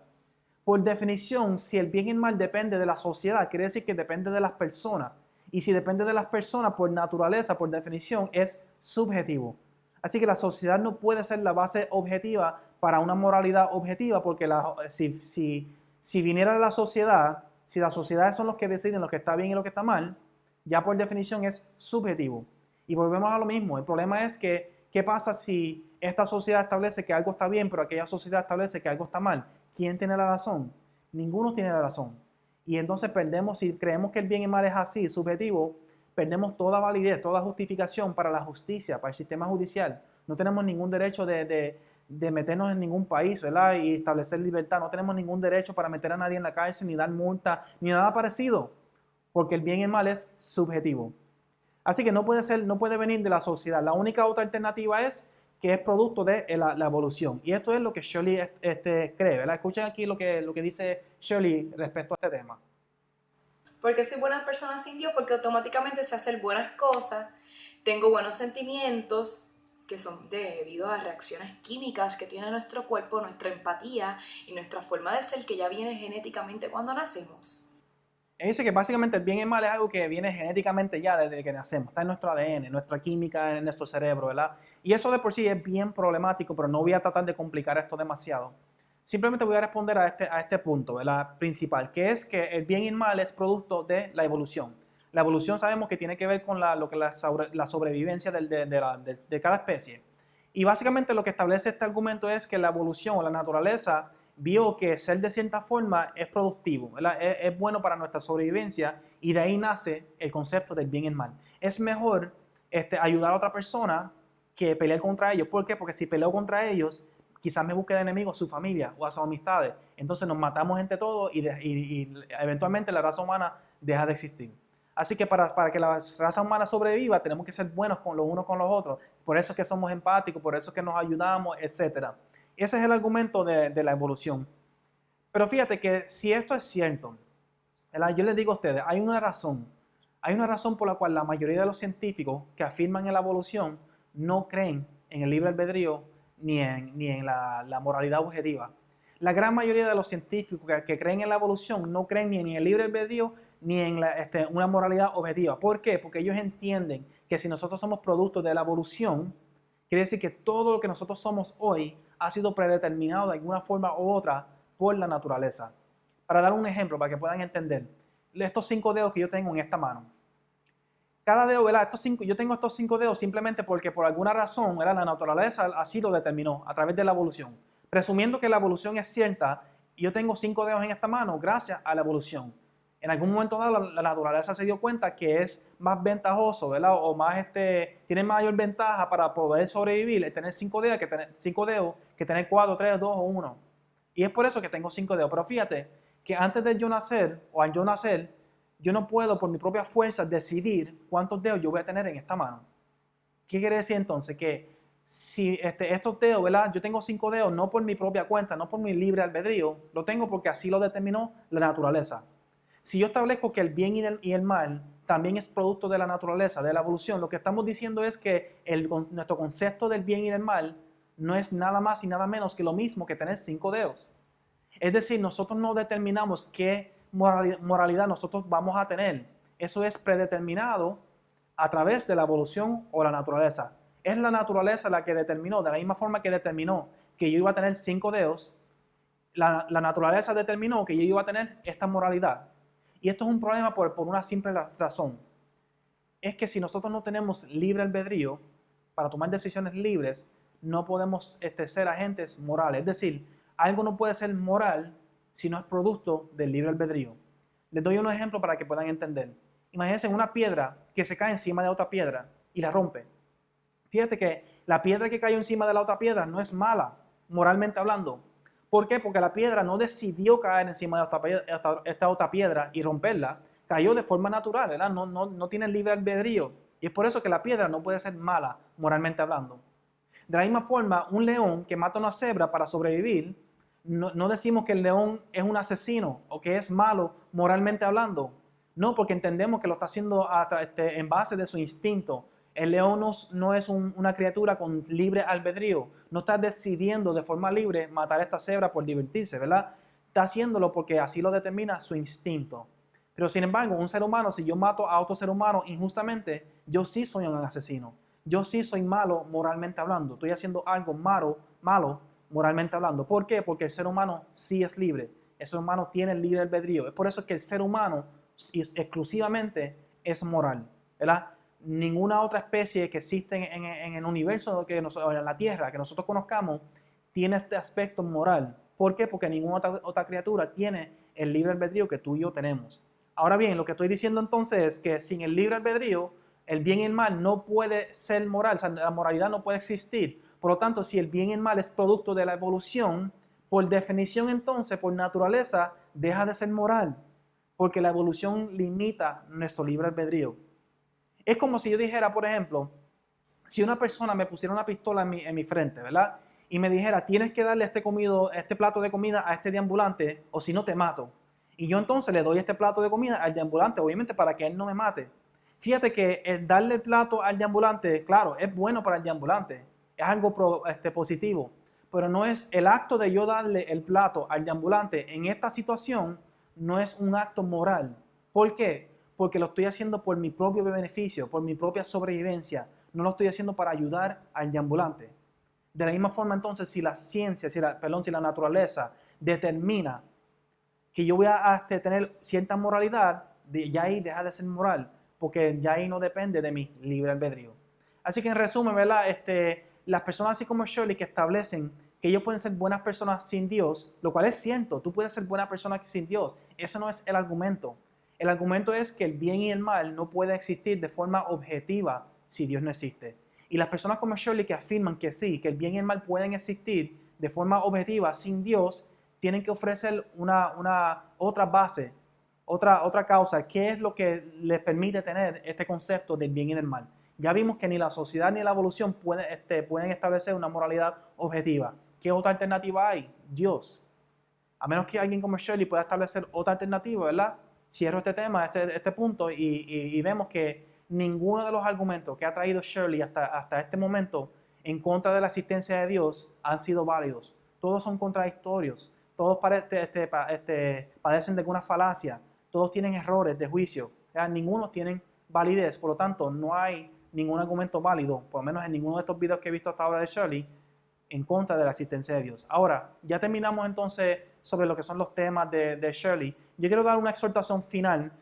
Por definición, si el bien y el mal depende de la sociedad, quiere decir que depende de las personas. Y si depende de las personas, por naturaleza, por definición, es subjetivo. Así que la sociedad no puede ser la base objetiva para una moralidad objetiva, porque si viniera de la sociedad, si las sociedades son los que deciden lo que está bien y lo que está mal, ya por definición es subjetivo. Y volvemos a lo mismo. El problema es que, ¿qué pasa si esta sociedad establece que algo está bien, pero aquella sociedad establece que algo está mal? ¿Quién tiene la razón? Ninguno tiene la razón. Y entonces perdemos, si creemos que el bien y el mal es así, subjetivo, perdemos toda validez, toda justificación para la justicia, para el sistema judicial. No tenemos ningún derecho de meternos en ningún país, ¿verdad? Y establecer libertad. No tenemos ningún derecho para meter a nadie en la cárcel, ni dar multa, ni nada parecido, porque el bien y el mal es subjetivo. Así que no puede venir de la sociedad. La única otra alternativa es que es producto de la evolución. Y esto es lo que Shirley cree, ¿verdad? Escuchen aquí lo que dice Shirley respecto a este tema. Porque soy buena persona sin Dios, porque automáticamente sé hacer buenas cosas, tengo buenos sentimientos que son debido a reacciones químicas que tiene nuestro cuerpo, nuestra empatía y nuestra forma de ser que ya viene genéticamente cuando nacemos. Él dice que básicamente el bien y el mal es algo que viene genéticamente ya desde que nacemos, está en nuestro ADN, en nuestra química, en nuestro cerebro, ¿verdad? Y eso de por sí es bien problemático, pero no voy a tratar de complicar esto demasiado. Simplemente voy a responder a este punto, ¿verdad? Principal, que es que el bien y el mal es producto de la evolución. La evolución sabemos que tiene que ver con la sobrevivencia de cada especie. Y básicamente lo que establece este argumento es que la evolución o la naturaleza vio que ser de cierta forma es productivo, ¿verdad? Es bueno para nuestra sobrevivencia y de ahí nace el concepto del bien y el mal. Es mejor ayudar a otra persona que pelear contra ellos. ¿Por qué? Porque si peleo contra ellos, quizás me busque de enemigos su familia o a sus amistades. Entonces nos matamos entre todos y eventualmente la raza humana deja de existir. Así que para que la raza humana sobreviva, tenemos que ser buenos con los unos con los otros. Por eso es que somos empáticos, por eso es que nos ayudamos, etc. Ese es el argumento de la evolución. Pero fíjate que si esto es cierto, ¿verdad? Yo les digo a ustedes, hay una razón por la cual la mayoría de los científicos que afirman en la evolución no creen en el libre albedrío ni en la moralidad objetiva. La gran mayoría de los científicos que creen en la evolución no creen ni en el libre albedrío ni en una moralidad objetiva. ¿Por qué? Porque ellos entienden que si nosotros somos productos de la evolución, quiere decir que todo lo que nosotros somos hoy ha sido predeterminado de alguna forma u otra por la naturaleza. Para dar un ejemplo, para que puedan entender, estos 5 dedos que yo tengo en esta mano. Cada dedo, ¿verdad? Yo tengo estos 5 dedos simplemente porque por alguna razón, ¿verdad? La naturaleza así lo determinó a través de la evolución. Presumiendo que la evolución es cierta, yo tengo 5 dedos en esta mano gracias a la evolución. En algún momento dado la naturaleza se dio cuenta que es más ventajoso, ¿verdad? O más tiene mayor ventaja para poder sobrevivir el tener 5 dedos que tener 4, 3, 2 o 1. Y es por eso que tengo 5 dedos. Pero fíjate que antes de yo nacer, o al yo nacer, yo no puedo por mi propia fuerza decidir cuántos dedos yo voy a tener en esta mano. ¿Qué quiere decir entonces? Que si estos dedos, ¿verdad? Yo tengo 5 dedos no por mi propia cuenta, no por mi libre albedrío, lo tengo porque así lo determinó la naturaleza. Si yo establezco que el bien y el mal también es producto de la naturaleza, de la evolución, lo que estamos diciendo es que nuestro concepto del bien y del mal no es nada más y nada menos que lo mismo que tener 5 dedos. Es decir, nosotros no determinamos qué moralidad nosotros vamos a tener. Eso es predeterminado a través de la evolución o la naturaleza. Es la naturaleza la que determinó, de la misma forma que determinó que yo iba a tener 5 dedos, la naturaleza determinó que yo iba a tener esta moralidad. Y esto es un problema por una simple razón. Es que si nosotros no tenemos libre albedrío para tomar decisiones libres, no podemos ser agentes morales. Es decir, algo no puede ser moral si no es producto del libre albedrío. Les doy un ejemplo para que puedan entender. Imagínense una piedra que se cae encima de otra piedra y la rompe. Fíjate que la piedra que cayó encima de la otra piedra no es mala, moralmente hablando. ¿Por qué? Porque la piedra no decidió caer encima de esta otra piedra y romperla. Cayó de forma natural, ¿verdad? No tiene libre albedrío. Y es por eso que la piedra no puede ser mala, moralmente hablando. De la misma forma, un león que mata a una cebra para sobrevivir, no decimos que el león es un asesino o que es malo, moralmente hablando. No, porque entendemos que lo está haciendo en base de su instinto. El león no es una criatura con libre albedrío. No está decidiendo de forma libre matar a esta cebra por divertirse, ¿verdad? Está haciéndolo porque así lo determina su instinto. Pero sin embargo, un ser humano, si yo mato a otro ser humano injustamente, yo sí soy un asesino. Yo sí soy malo moralmente hablando. Estoy haciendo algo malo moralmente hablando. ¿Por qué? Porque el ser humano sí es libre. El ser humano tiene el libre albedrío. Es por eso que el ser humano exclusivamente es moral, ¿verdad? Ninguna otra especie que existe en el universo, o en la Tierra, que nosotros conozcamos, tiene este aspecto moral. ¿Por qué? Porque ninguna otra criatura tiene el libre albedrío que tú y yo tenemos. Ahora bien, lo que estoy diciendo entonces es que sin el libre albedrío, el bien y el mal no puede ser moral, o sea, la moralidad no puede existir. Por lo tanto, si el bien y el mal es producto de la evolución, por definición entonces, por naturaleza, deja de ser moral, porque la evolución limita nuestro libre albedrío. Es como si yo dijera, por ejemplo, si una persona me pusiera una pistola en mi frente, ¿verdad? Y me dijera, tienes que darle este plato de comida a este deambulante o si no te mato. Y yo entonces le doy este plato de comida al deambulante, obviamente para que él no me mate. Fíjate que el darle el plato al deambulante, claro, es bueno para el deambulante, es algo positivo, pero no es el acto de yo darle el plato al deambulante en esta situación, no es un acto moral. ¿Por qué? Porque lo estoy haciendo por mi propio beneficio, por mi propia sobrevivencia. No lo estoy haciendo para ayudar al deambulante. De la misma forma, entonces, si la ciencia, si la naturaleza determina que yo voy a tener cierta moralidad, ya ahí deja de ser moral, porque ya ahí no depende de mi libre albedrío. Así que en resumen, ¿verdad? Las personas así como Shirley que establecen que ellos pueden ser buenas personas sin Dios, lo cual es cierto, tú puedes ser buena persona sin Dios. Ese no es el argumento. El argumento es que el bien y el mal no pueden existir de forma objetiva si Dios no existe. Y las personas como Shirley que afirman que sí, que el bien y el mal pueden existir de forma objetiva sin Dios, tienen que ofrecer una otra base, otra causa, qué es lo que les permite tener este concepto del bien y del mal. Ya vimos que ni la sociedad ni la evolución pueden establecer una moralidad objetiva. ¿Qué otra alternativa hay? Dios. A menos que alguien como Shirley pueda establecer otra alternativa, ¿verdad? Cierro este tema, este punto, y vemos que ninguno de los argumentos que ha traído Shirley hasta este momento en contra de la existencia de Dios han sido válidos. Todos son contradictorios, todos padecen de alguna falacia, todos tienen errores de juicio, ¿verdad? Ninguno tiene validez, por lo tanto no hay ningún argumento válido, por lo menos en ninguno de estos videos que he visto hasta ahora de Shirley, en contra de la existencia de Dios. Ahora, ya terminamos entonces sobre lo que son los temas de Shirley. Yo quiero dar una exhortación final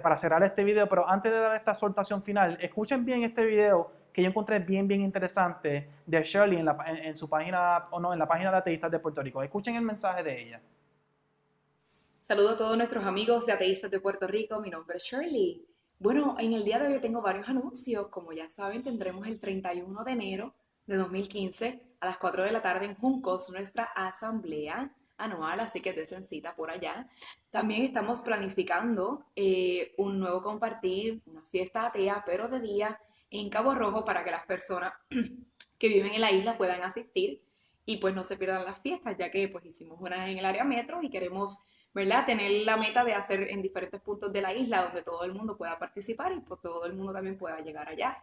para cerrar este video, pero antes de dar esta exhortación final, escuchen bien este video que yo encontré bien interesante de Shirley en su página, en la página de Ateístas de Puerto Rico. Escuchen el mensaje de ella. Saludo a todos nuestros amigos de Ateístas de Puerto Rico, mi nombre es Shirley. Bueno, en el día de hoy tengo varios anuncios. Como ya saben, tendremos el 31 de enero de 2015 a las 4 de la tarde en Juncos nuestra asamblea anual, así que desen cita por allá. También estamos planificando un nuevo compartir, una fiesta atea, pero de día en Cabo Rojo para que las personas que viven en la isla puedan asistir y pues no se pierdan las fiestas, ya que pues hicimos unas en el área metro y queremos, ¿verdad?, tener la meta de hacer en diferentes puntos de la isla donde todo el mundo pueda participar y pues todo el mundo también pueda llegar allá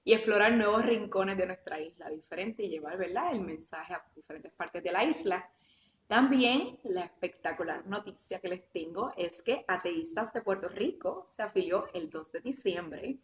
y explorar nuevos rincones de nuestra isla diferente y llevar, ¿verdad?, el mensaje a diferentes partes de la isla. También la espectacular noticia que les tengo es que Ateístas de Puerto Rico se afilió el 2 de diciembre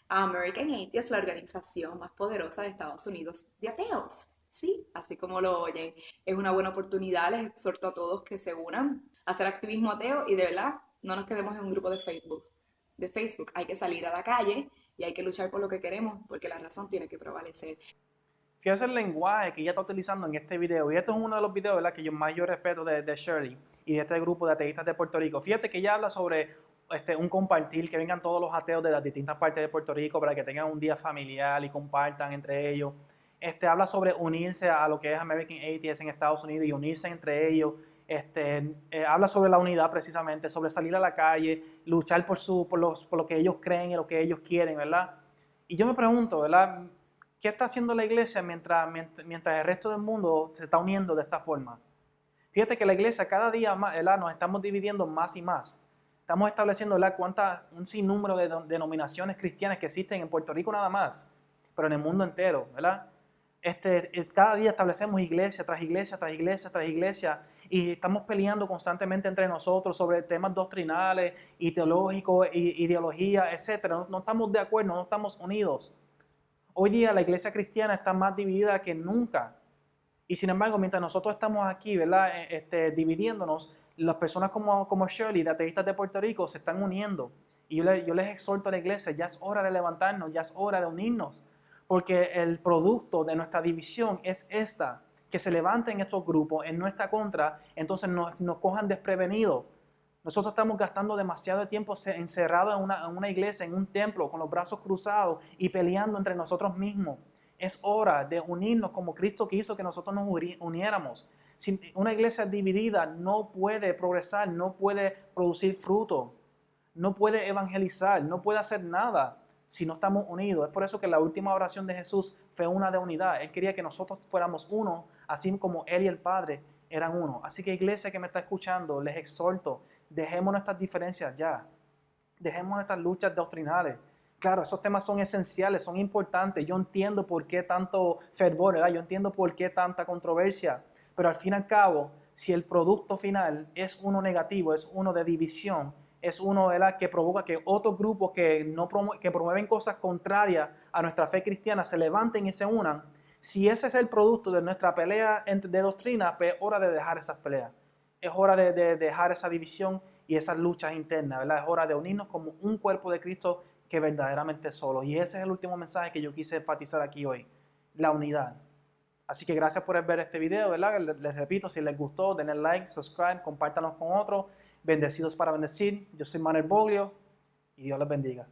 a American Atheist, la organización más poderosa de Estados Unidos de ateos. Sí, así como lo oyen. Es una buena oportunidad, les exhorto a todos que se unan a hacer activismo ateo y de verdad no nos quedemos en un grupo de Facebook. Hay que salir a la calle y hay que luchar por lo que queremos porque la razón tiene que prevalecer. Fíjense el lenguaje que ella está utilizando en este video. Y esto es uno de los videos, ¿verdad?, que yo más respeto de Shirley y de este grupo de ateístas de Puerto Rico. Fíjate que ella habla sobre un compartir, que vengan todos los ateos de las distintas partes de Puerto Rico para que tengan un día familiar y compartan entre ellos. Habla sobre unirse a lo que es American Atheist en Estados Unidos y unirse entre ellos. Habla sobre la unidad precisamente, sobre salir a la calle, luchar por lo que ellos creen y lo que ellos quieren, ¿verdad? Y yo me pregunto, ¿verdad?, ¿qué está haciendo la iglesia mientras el resto del mundo se está uniendo de esta forma? Fíjate que la iglesia cada día más, ¿verdad?, nos estamos dividiendo más y más. Estamos estableciendo, ¿verdad?, un sinnúmero de denominaciones cristianas que existen en Puerto Rico nada más, pero en el mundo entero, ¿verdad? Cada día establecemos iglesia tras iglesia, tras iglesia, tras iglesia, y estamos peleando constantemente entre nosotros sobre temas doctrinales y teológicos, ideología, etc. No estamos de acuerdo, no estamos unidos. Hoy día la iglesia cristiana está más dividida que nunca. Y sin embargo, mientras nosotros estamos aquí, ¿verdad?, dividiéndonos, las personas como Shirley, de Ateístas de Puerto Rico, se están uniendo. Y yo les exhorto a la iglesia, ya es hora de levantarnos, ya es hora de unirnos. Porque el producto de nuestra división es que se levanten estos grupos en nuestra contra, entonces nos cojan desprevenidos. Nosotros estamos gastando demasiado tiempo encerrados en una iglesia, en un templo, con los brazos cruzados y peleando entre nosotros mismos. Es hora de unirnos como Cristo quiso que nosotros nos uniéramos. Una iglesia dividida no puede progresar, no puede producir fruto, no puede evangelizar, no puede hacer nada si no estamos unidos. Es por eso que la última oración de Jesús fue una de unidad. Él quería que nosotros fuéramos uno, así como Él y el Padre eran uno. Así que, iglesia que me está escuchando, les exhorto, dejemos nuestras diferencias ya. Dejemos estas luchas doctrinales. Claro, esos temas son esenciales, son importantes. Yo entiendo por qué tanto fervor, ¿verdad? Yo entiendo por qué tanta controversia. Pero al fin y al cabo, si el producto final es uno negativo, es uno de división, es uno, ¿verdad?, que provoca que otros grupos que promueven cosas contrarias a nuestra fe cristiana se levanten y se unan, si ese es el producto de nuestra pelea de doctrina, pues es hora de dejar esas peleas. Es hora de dejar esa división y esas luchas internas, ¿verdad? Es hora de unirnos como un cuerpo de Cristo que verdaderamente es solo. Y ese es el último mensaje que yo quise enfatizar aquí hoy, la unidad. Así que gracias por ver este video, ¿verdad? Les repito, si les gustó, denle like, subscribe, compártanos con otros. Bendecidos para bendecir. Yo soy Manuel Boglio y Dios les bendiga.